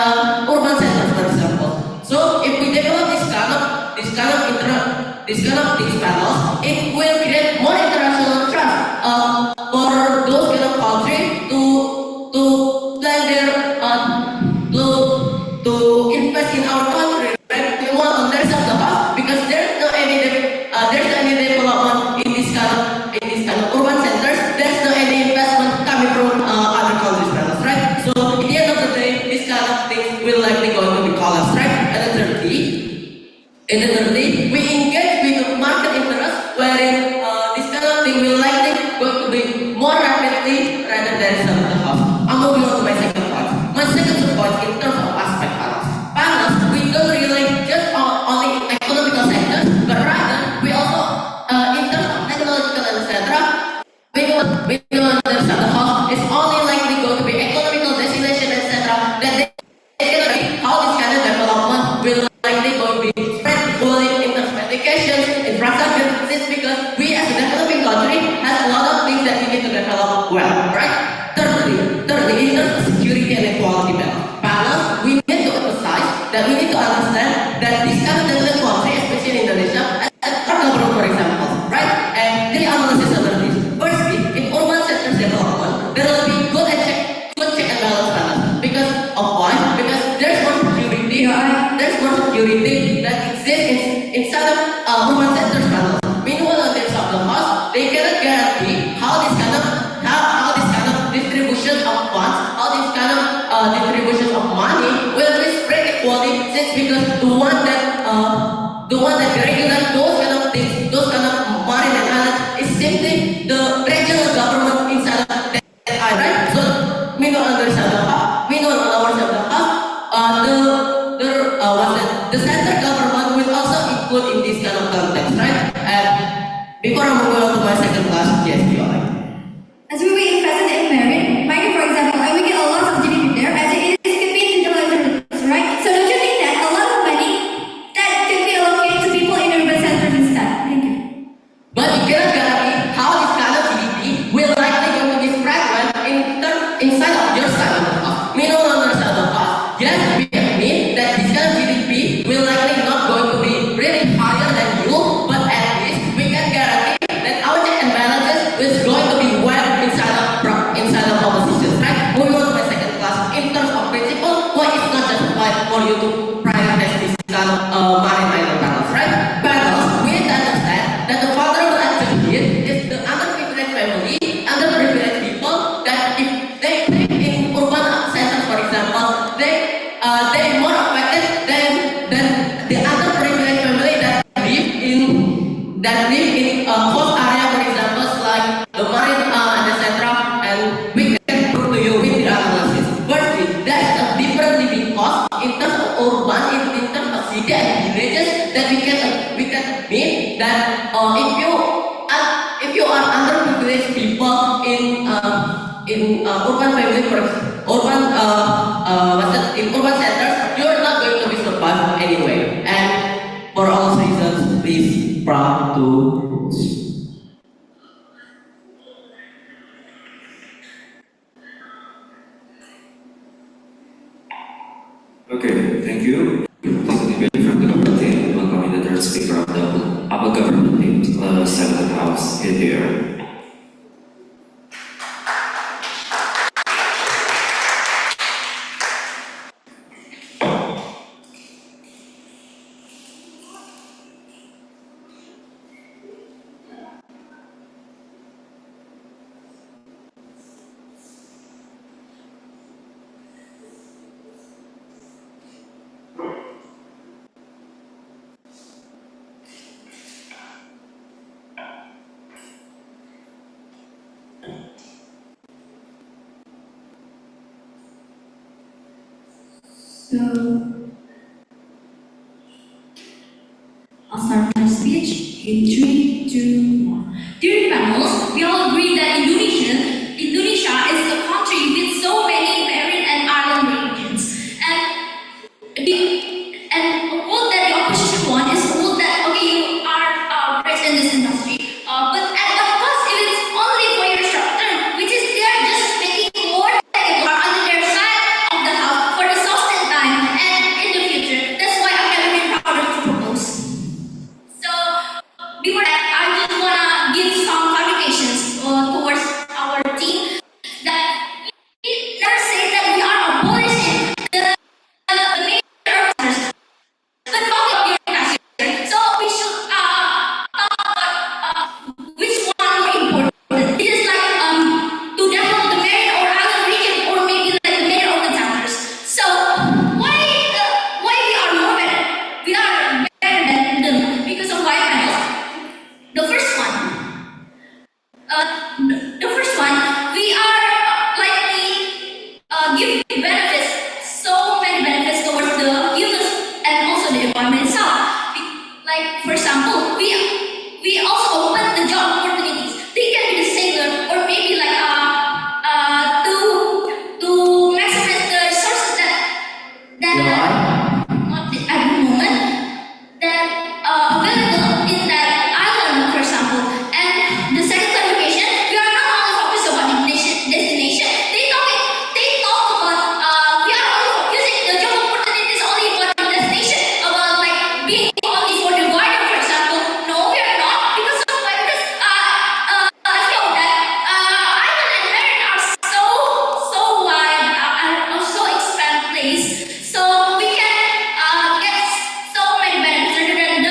urban centers, for example. So if we develop these panels, it will create more international trust for those kind of country to plan their to invest in our country. Right? We want on their side of the house because there's no any development in this kind of urban centers. There's no any investment coming from other countries, right? So at the end of the day, this kind of things will likely going to be collapsed, right? And then thirdly, we engage with the market interest, wherein this kind of thing will likely going to be more rapidly rather than some of the house. I'm moving on to my second point. My second point in terms of aspect panels. Panels, we don't rely just on only economical sectors, but rather we also in terms of technological and etc. We know that the house is only likely going to be economical destination etc. That they can see how this kind of development will likely going to be spread equally in terms of education, infrastructure. This because we as a developing country has a lot of things that we need to develop well, right? Thirdly, in terms of security and equality balance, we need to emphasize that we need to understand that this kind of developing country, especially in Indonesia, as a government, for example, right? And three analysis under this. Firstly, in urban sectors development, there will be good check and balance balance. Because of why? Because there's more security. There's more security that exists inside of urban sectors balance. Meanwhile, on their side of the house, they cannot guarantee how this kind of distribution of funds, how this kind of distribution of money will be spread equally. Since because the one that regulate those kind of things, those kind of marine and islands is simply the regional government inside of that island, right? So meanwhile, on their side of the house, meanwhile on our side of the house, the central government will also include in this kind of context, right? And before I move on to my second class, yes, you are right. As we were invested in marine, for example, and we get a lot of GDP there, as it could be intellectual, right? So don't you think that a lot of money that could be allocated to people in urban centers instead? Thank you. But you cannot guarantee how this kind of GDP will likely going to be spread well inside of your side of the house. Meanwhile, on your side of the house, yes, we admit that this kind of GDP will likely not going to be really higher than you, but at least we can guarantee that our check and balances is going to be well inside of our systems, right? Moving on to my second class, in terms of principle, why it's not justified for you to prioritize this kind of marine island panels, right? Panels, we need to understand that the vulnerable actually here is the underprivileged family, underprivileged people, that if they live in urban centers, for example, they more affected than the underprivileged family that live in coast area, for example, like the marine and etc. And we can prove to you with the analysis. Firstly, there's a different living cost in terms of urban, in terms of city and villages, that we can admit that if you are underprivileged people in urban family, in urban centers, you're not going to be survived anyway. And for all reasons, please proud to. Okay, thank you. Please be ready from the government team. Welcoming the third speaker of the upper government team, Seventh House, here. So, I'll start my speech in 3, 2, 1. Dear panels, we all agree that Indonesia is a country with so many marine and island regions, and employment itself. Like for example, we also open the job opportunities. They can be the sailor or maybe like to maximize the resources that at the moment that available in that island, for example. And the second clarification, we are not only focused about destination. They talk about we are only focusing the job opportunities only about the destination, about like being only for the garden, for example. No, we are not because of like this. Let's go that island and marine are so wide and so expand place. So we can get so many benefits rather than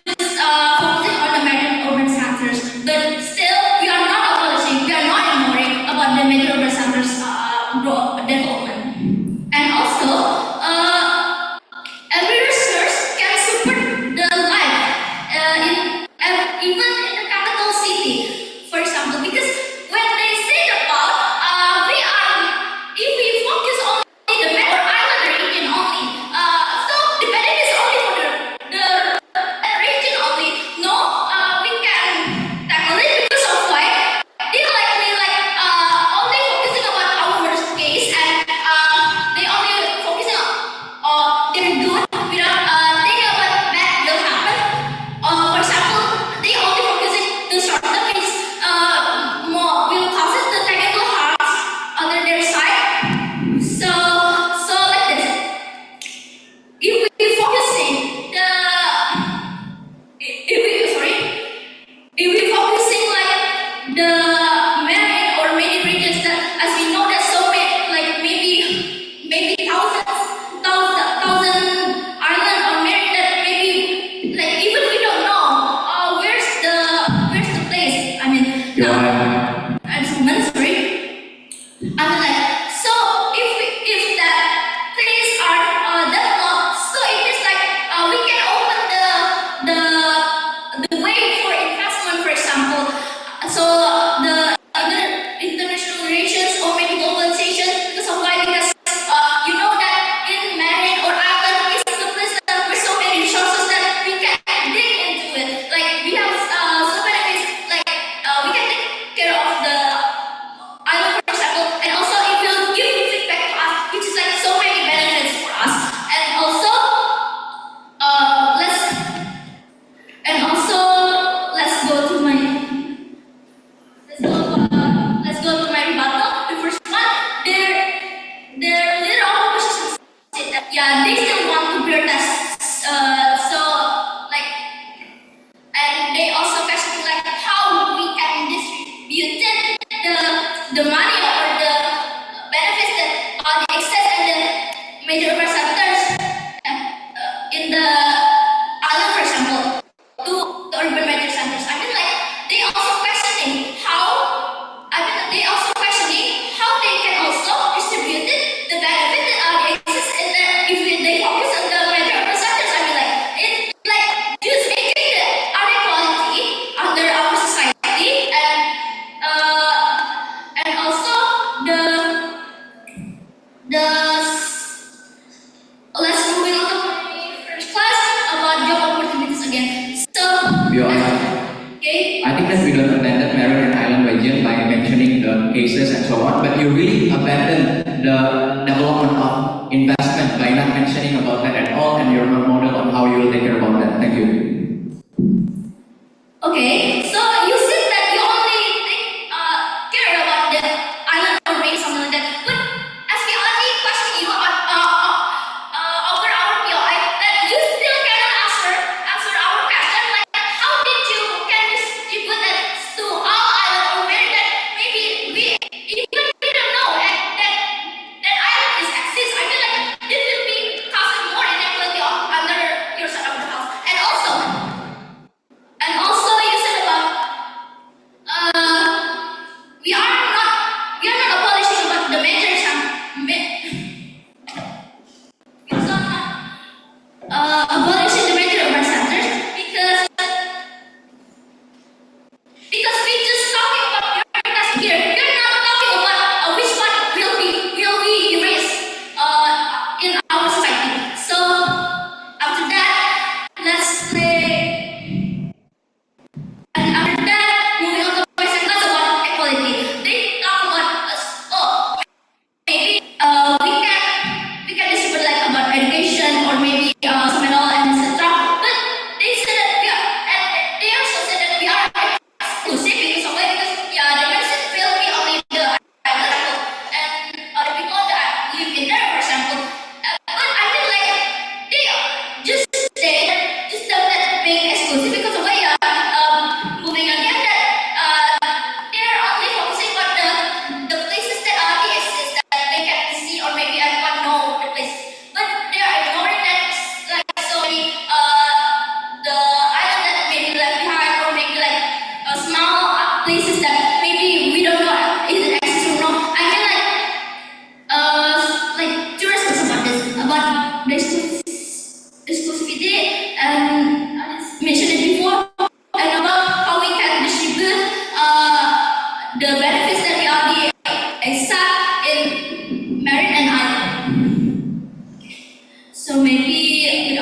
just focusing on the major urban centers. But still, we are not abolishing, we are not ignoring about the major urban centers development. And also, every resource can support the life even in the capital city, for example. Because when they say about if we focus on the metro island region only, so the benefit is only for the region only. No, we can tackle it because of like they likely only focusing about our worst case and they only focusing on their good without thinking about bad will happen. For example, they only focusing the short term means more will cause the technical harms under their side. So like this. If we focusing the if we focusing like the marine or many regions that as we know that so many like maybe thousand island or marine that maybe like even we don't know where's the place. I mean I'm so sorry. I mean like so if that place are developed, so it is like we can open the way for investment, for example. So the other international relations or maybe globalization because of why because you know that in marine or island is the place that there's so many resources that we can dig into it. Like we have so many things like we can take care of the island, for example, and also it will give feedback to us, which is like so many benefits for us. And also let's go to my rebuttal. The first one, their little opposition said that yeah they still want to build us so like and they also question like how we can distribute the money or the benefits that are the excess and the major urban centers in the island, for example, to the urban major centers. I mean like they also questioning how they can also distribute it, the benefit that are the excess and the, if they focus on the major urban centers. I mean like it's like just making the inequality under our society and also the let's moving on to my first class about job opportunities again. So okay. I think that we don't abandon marine and island region by mentioning the cases and so on, but you really abandon the development of investment by not mentioning about that at all, and you're not model on how you will take care about that. Thank you. Okay, so you said that you only care about the island or maybe something like that, but as we only question you over our POI, that you still cannot answer our question like how did you can distribute that to all island or maybe that maybe we even we don't know that island is exist. I mean like this will be causing more inequality of under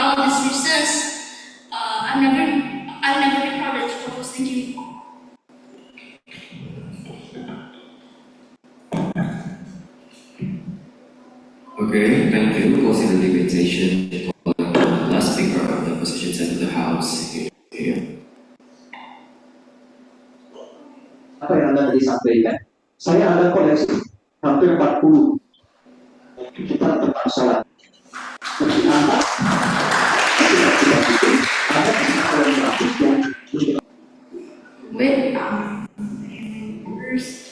all these reasons, I've never been proud to propose. Thank you. Okay, thank you. Closing the debate session. Last speaker of the opposition side of the house. Here. Apa yang Anda tadi sampaikan, saya ada koleksi hampir 40 kita tempat sholat. Tapi apa? Tidak itu ada hal yang bagus yang Wait, first.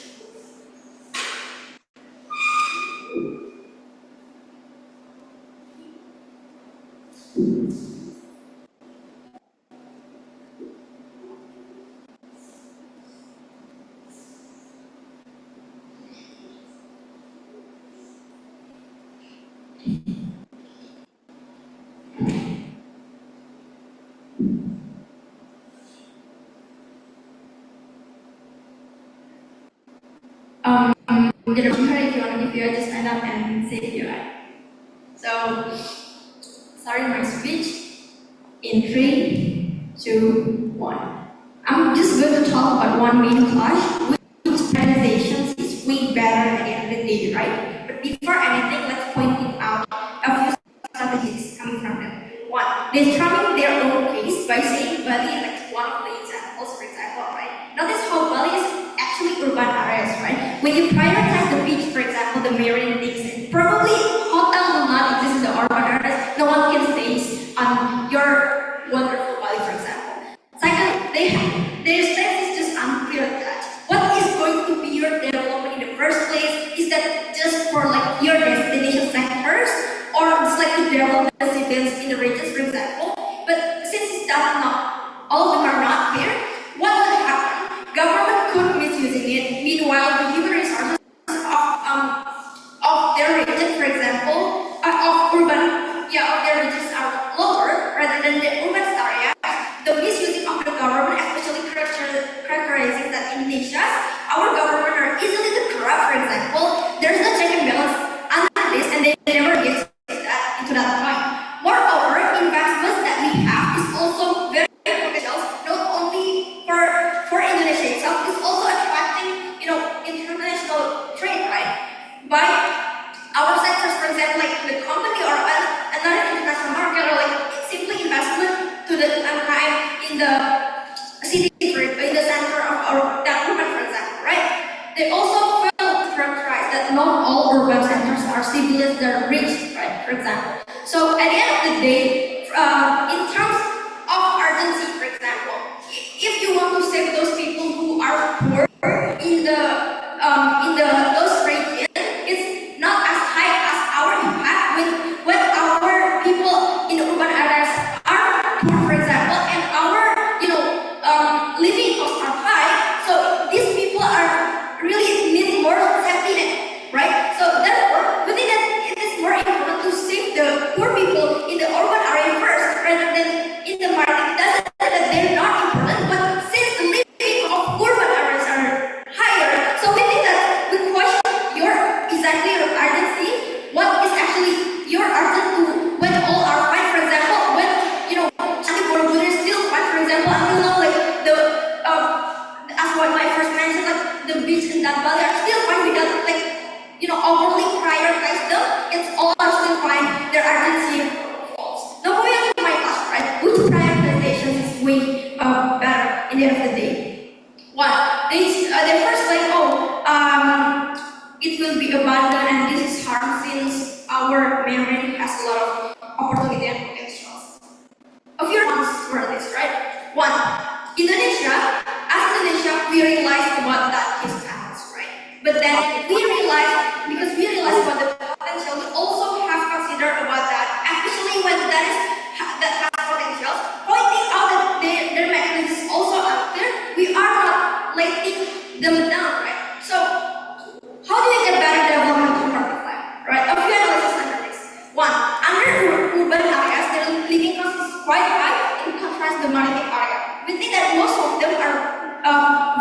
If you want to give you, just stand up and say if you like. So, starting my speech in 3, 2, 1. I'm just going to talk about one main clash, which prioritizations is way better at the end of the day, right? But before anything, let's point out a few strategies coming from them. One, they're trying their own case by saying Bali like one of the examples, for example, right? Notice how Bali is actually urban areas, right? When you prioritize the beach, for example, the marine things, probably hotel will not exist in the urban areas. No one can stay on your wonderful Bali, for example. Second, their stance is just unclear that what is going to be your development in the first place? Is that just for like your destination sectors, or just like to develop residents in the regions, for example? But since it's not, all of them are not there, what will happen? Government could misusing it. Meanwhile, the human resources of their region, for example, of their regions are lower rather than the urban area. The misusing of the government, especially characterizing that in Indonesia, our government are easily to corrupt, for example. There's no check and balance under this, and they never get into that point. Moreover, investments that we have is also very potential, not only for Indonesia itself, it's also attracting, international trade, right? By our sectors, for example, like the company or another international market, or like simply investment to the UMKM in the city, in the center of our government, for example, right? They also fail to characterize that not all urban centers are civilians that are rich, right? For example. So at the end of the day, in terms of urgency, for example, if you want to save those people who are poor in those regions, it's not as high as our impact when our people in the urban areas are poor, for example, and our living costs are high. So these people are really need more safety net, right? So therefore, we think that it is more important to save the poor people in the urban area first rather than in the market. Doesn't mean that they're not important, but since the living of urban areas are higher, so we think that we question your urgency. What is actually your urgent to when all are fine, for example, when Borobudur is still fine, for example, until now, like as what I first mentioned, like the beach in that Bali are still fine without overly prioritize them. It's all are still fine. Their urgency falls. Now moving on to my class, right? Which prioritization is way better in the end of the day? One, they first it will be abandoned and this is harm since our marine has a lot of opportunity and potentials. A few reasons for this, right? One, Indonesia, we realized about that is panels, right? But then we realized, because we realized about the potential, we also have considered about that, especially when that has potential, pointing out that their mechanism is also out there, we are not letting them down, right? So, how do we get better development to life, right? A few analysis under this. One, under urban areas, their living cost is quite high in contrast to the maritime area. We think that most of them are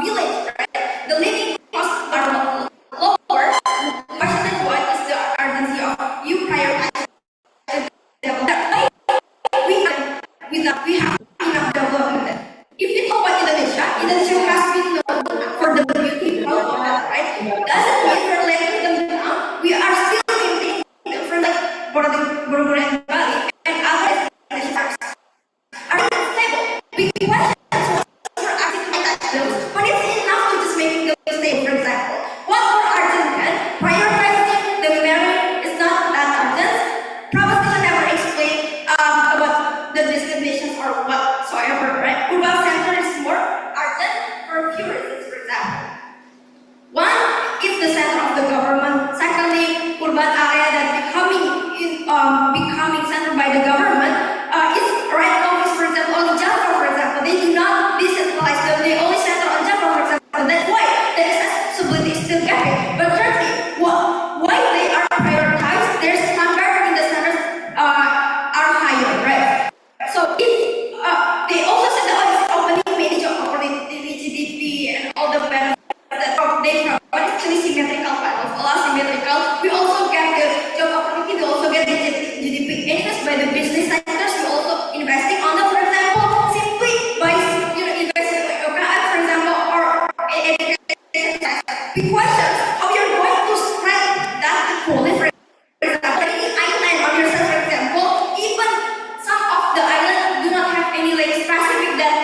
village, right? The living costs are lower. The question is, what is the urgency of you prioritize development? We we have enough development. If we talk about Indonesia, Indonesia has been known for the beauty of water, right? Doesn't mean we're letting them down. We are still maintaining them for like Borobudur and Bali and other destinations are stable. Big questions for acting to touch those, but it's enough to just making them stable, for example. What more urgent than prioritizing the merit is not that urgent. Proposition never explained about the destinations or whatsoever, right? Urban center is more urgent for a few reasons, for example. One, it's the center of the government. Secondly, urban area that becoming centered by the government is right now is, for example, only Java, for example. They do not decentralize them. They only center on Java, for example. That's why the accessibility is still gapping. But thirdly, why they are prioritized, their standard in the centers are higher, right? So if they also said that it's opening many job opportunities, GDP, and all the benefits that they provide, actually symmetrical panels, a lot symmetrical. We also get the job opportunity, we also get the GDP increase by the business sectors. We also investing on them, for example, simply by investing like UKM, for example, or education sector. Big questions, how you're going to spread that equally, for example, any island on yourself, for example, even some of the islands do not have any like specific that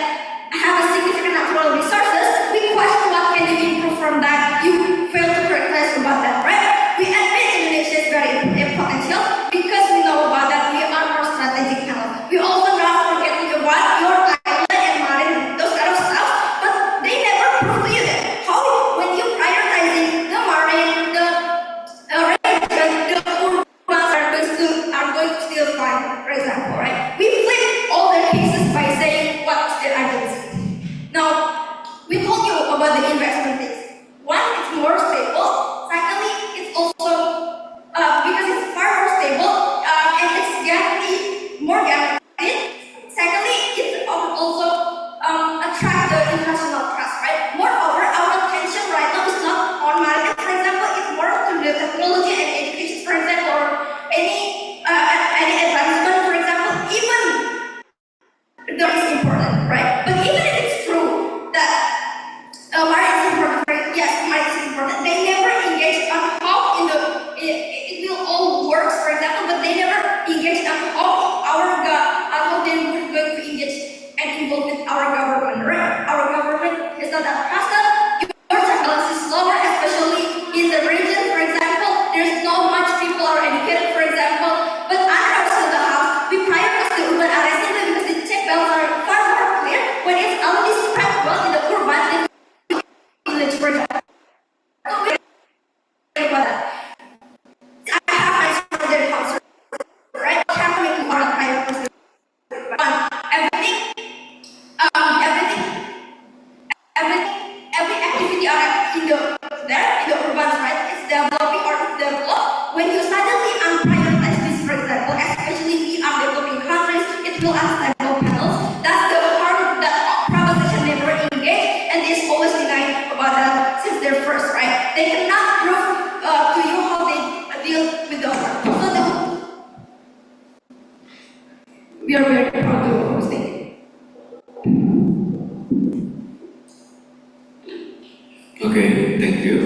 have a significant natural resources. We question what can you improve from that. You fail to prioritize about that, right? We admit Indonesia is very potential because we know about that. We are more strategic panel. We also not forgetting about your island and marine, those kind of stuff, but they never prove to you that how when you prioritizing the marine, the the urban are going to still fine, for example, right? We flip all their cases by saying what's their identity. Now, we told you about the investment things. One, it's more stable. Secondly, it's also because it's far more stable and it's more guaranteed. Secondly, it also attract the international trust, right? Moreover, our attention right now is not on market, for example, it's more to the technology and education, for example, or any advancement, for example, even that is important, right? But even if it's true that marriage is important, right? Yes, marriage is important. They never engage on how it will all work, for example, but they never engage on how they were going to engage and involve with our government, right? Our government is not that trusted. Your surveillance is lower, especially in the region, for example. There's not much people are educated, for example, but under the house, we prioritize the urban areas simply because the check balance are far more clear when it's already spread well in the urban than village, for example. So we about that. I have my student house, right? Happening to our priorities. Every activity are in the urban side is developing or is developed. When you suddenly unprioritize this, for example, especially we are developing countries, it will unstable panels. That's the part that proposition never engage, and they always deny about that since they're first, right? They cannot prove to you how they deal with the world. So we are very proud to host it. Okay, thank you.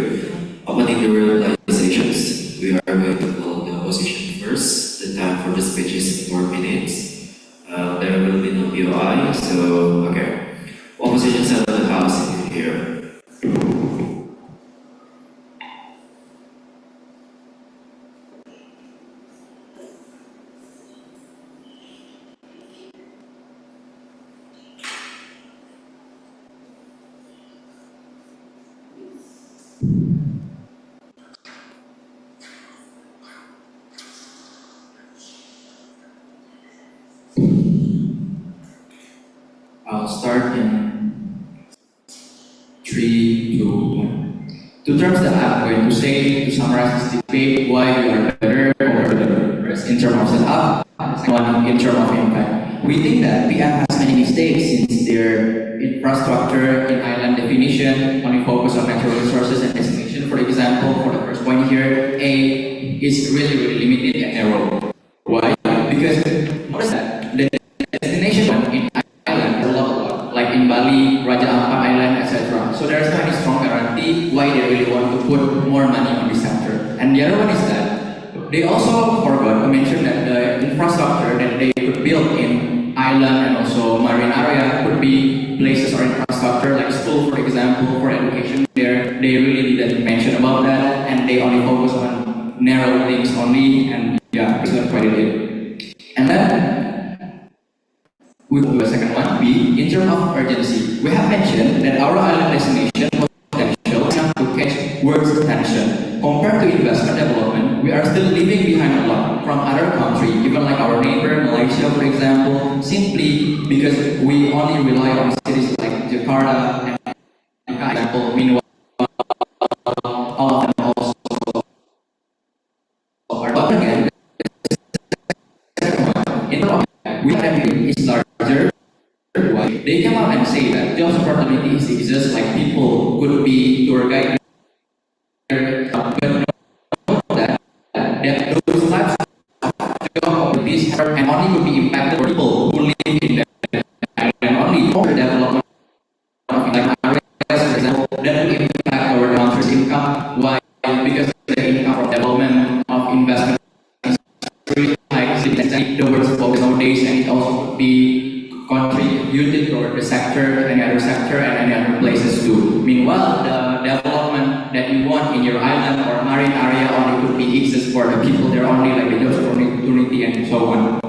Opening the realizations, we are going to call the opposition first. The time for the speech is 4 minutes. There will be no POI, so okay. Opposition side of the house in here. I'll start in 3, 2, 1. Two terms that I'm going to say to summarize this debate: why we are better over the rest in terms of setup, one in terms of impact. We think that PM has many mistakes since their infrastructure in island definition only focus on natural resources and destination. For example, for the first point here, A is really limited and narrow. Why? Because notice that the destination they also forgot to mention that the infrastructure that they could build in island and also marine area could be places or infrastructure like school, for example, for education. There, they really didn't mention about that, and they only focus on narrow things only, and yeah, it's not quite it. And then we go to the second one, B, in terms of urgency. We have mentioned that our island destination potential enough to catch world's attention. Compared to investment development, we are still leaving behind a lot from other countries, even like our neighbor Malaysia, for example, simply because we only rely on cities like Jakarta and for example. Meanwhile, all of them also are not again. In terms of we have is larger. They come out and say that job opportunities exist, like people could be tour guide, but know that those types of job opportunities and only could be impacted for people who live in that and only for the development of like areas, for example, that will impact our country's income. Why? Because the income from development of investment is really high. The world's focus nowadays, and it also could be contributed toward the sector, any other sector, and any other places too. Meanwhile, the development that you want in your island or marine area only could be exist for the people there only, like the job opportunity and so on.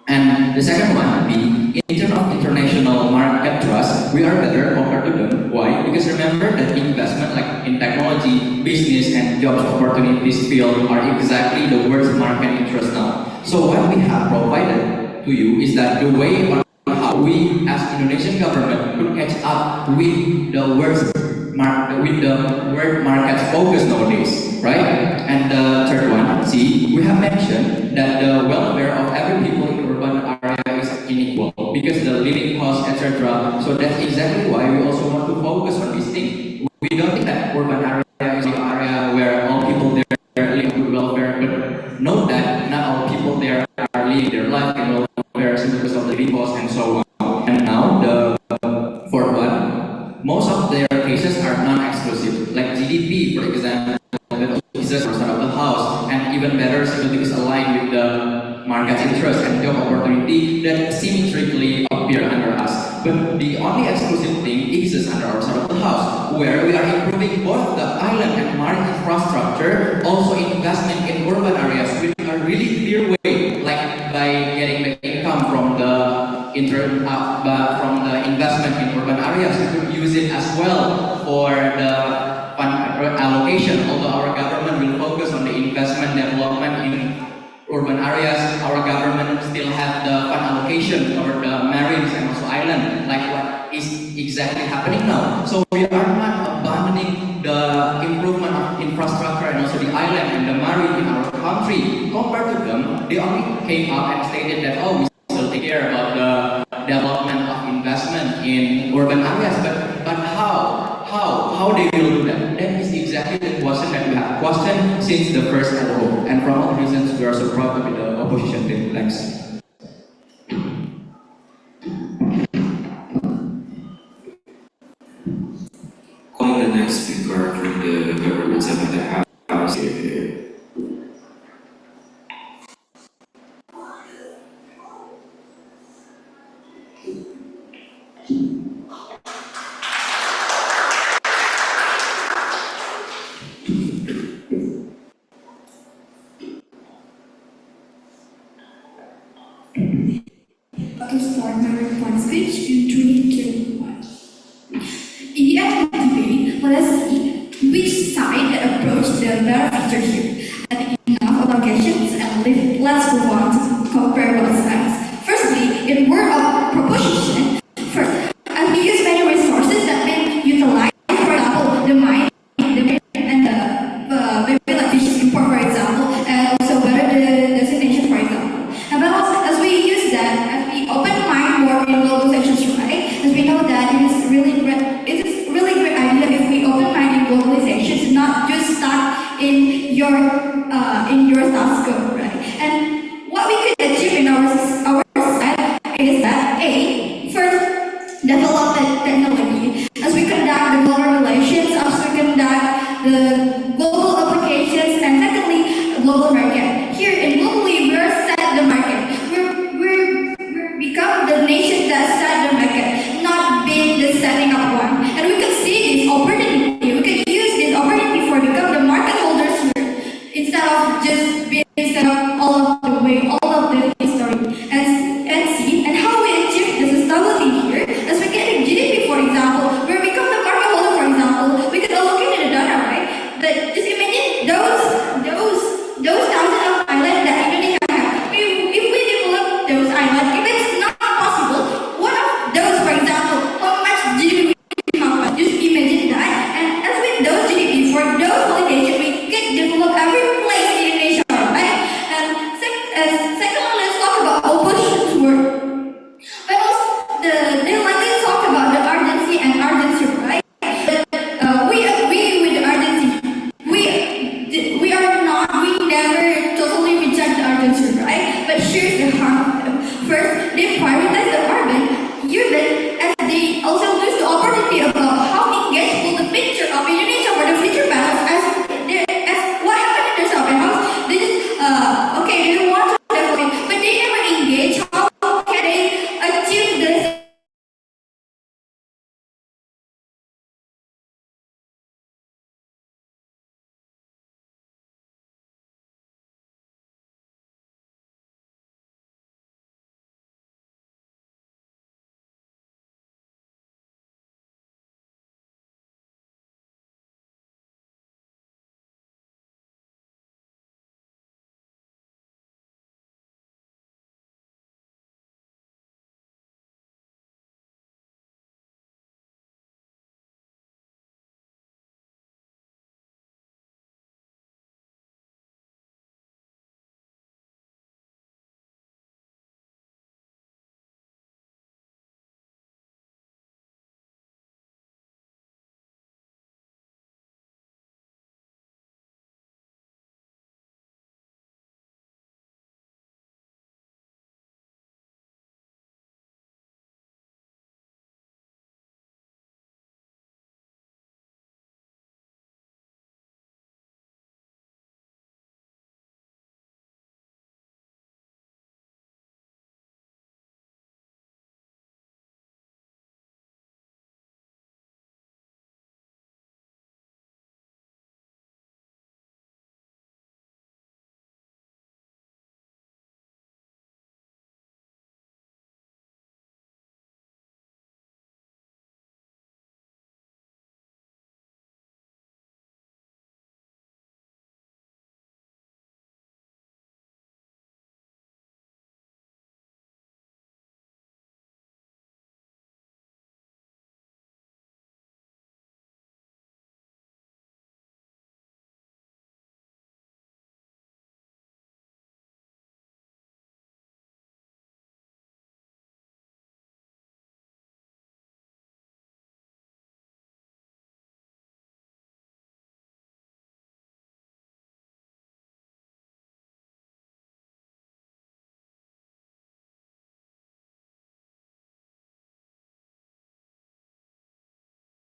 And the second one, B, in terms of international market trust, we are better compared to them. Why? Because remember that investment like in technology, business, and job opportunities field are exactly the world's market interest now. So what we have provided to you is that the way on how we as Indonesian government could catch up with the world market's focus nowadays, right? And the third one, C, we have mentioned that the welfare of every people in urban area is unequal because the living costs, etc. So that's exactly why we also want to focus on this thing. We don't think that urban area is the area where all people there live good welfare, but note that not all people there are living their life in welfare simply because of the living costs and so on. And now the fourth one, most of their cases are non-exclusive, like GDP, for example, that is % of the house, and even better, securities aligned with the market interest and job opportunity that symmetrically appear under us. But the only exclusive thing exists under our side of the house, where we are improving both the island and marine infrastructure, also investment in urban areas with a really clear way, like by getting the income from the from the investment in urban areas. We could use it as well for the fund allocation. Although our government will focus on the investment development in urban areas, our government still have the fund allocation for the marines and also island, like what is exactly happening now. So we are not abandoning the improvement of infrastructure and also the island and the marine in our country. Compared to them, they only came up and stated that, oh, we still take care about the development of investment in urban areas, but how they will do that? That is exactly the question that we have questioned since the first LO, and from all reasons we are so proud to be the opposition team. Thanks. Calling the next speaker from the government side of the house. To start my report speech in 3, 2, 1. In the end of the debate, let us see which side approach the better feature here. I think enough of allegations and let's move on to compare both sides. Firstly, in word of proposition, first, as we use many resources that may utilize, for example, the mine, and the maybe like fishes import, for example, and also better the destination, for example. And but also, as we use that, as we open mind more in globalization, right? As we know that it is really great idea if we open mind in globalization to not just start in your status quo, right? And what we could achieve in our side is that A,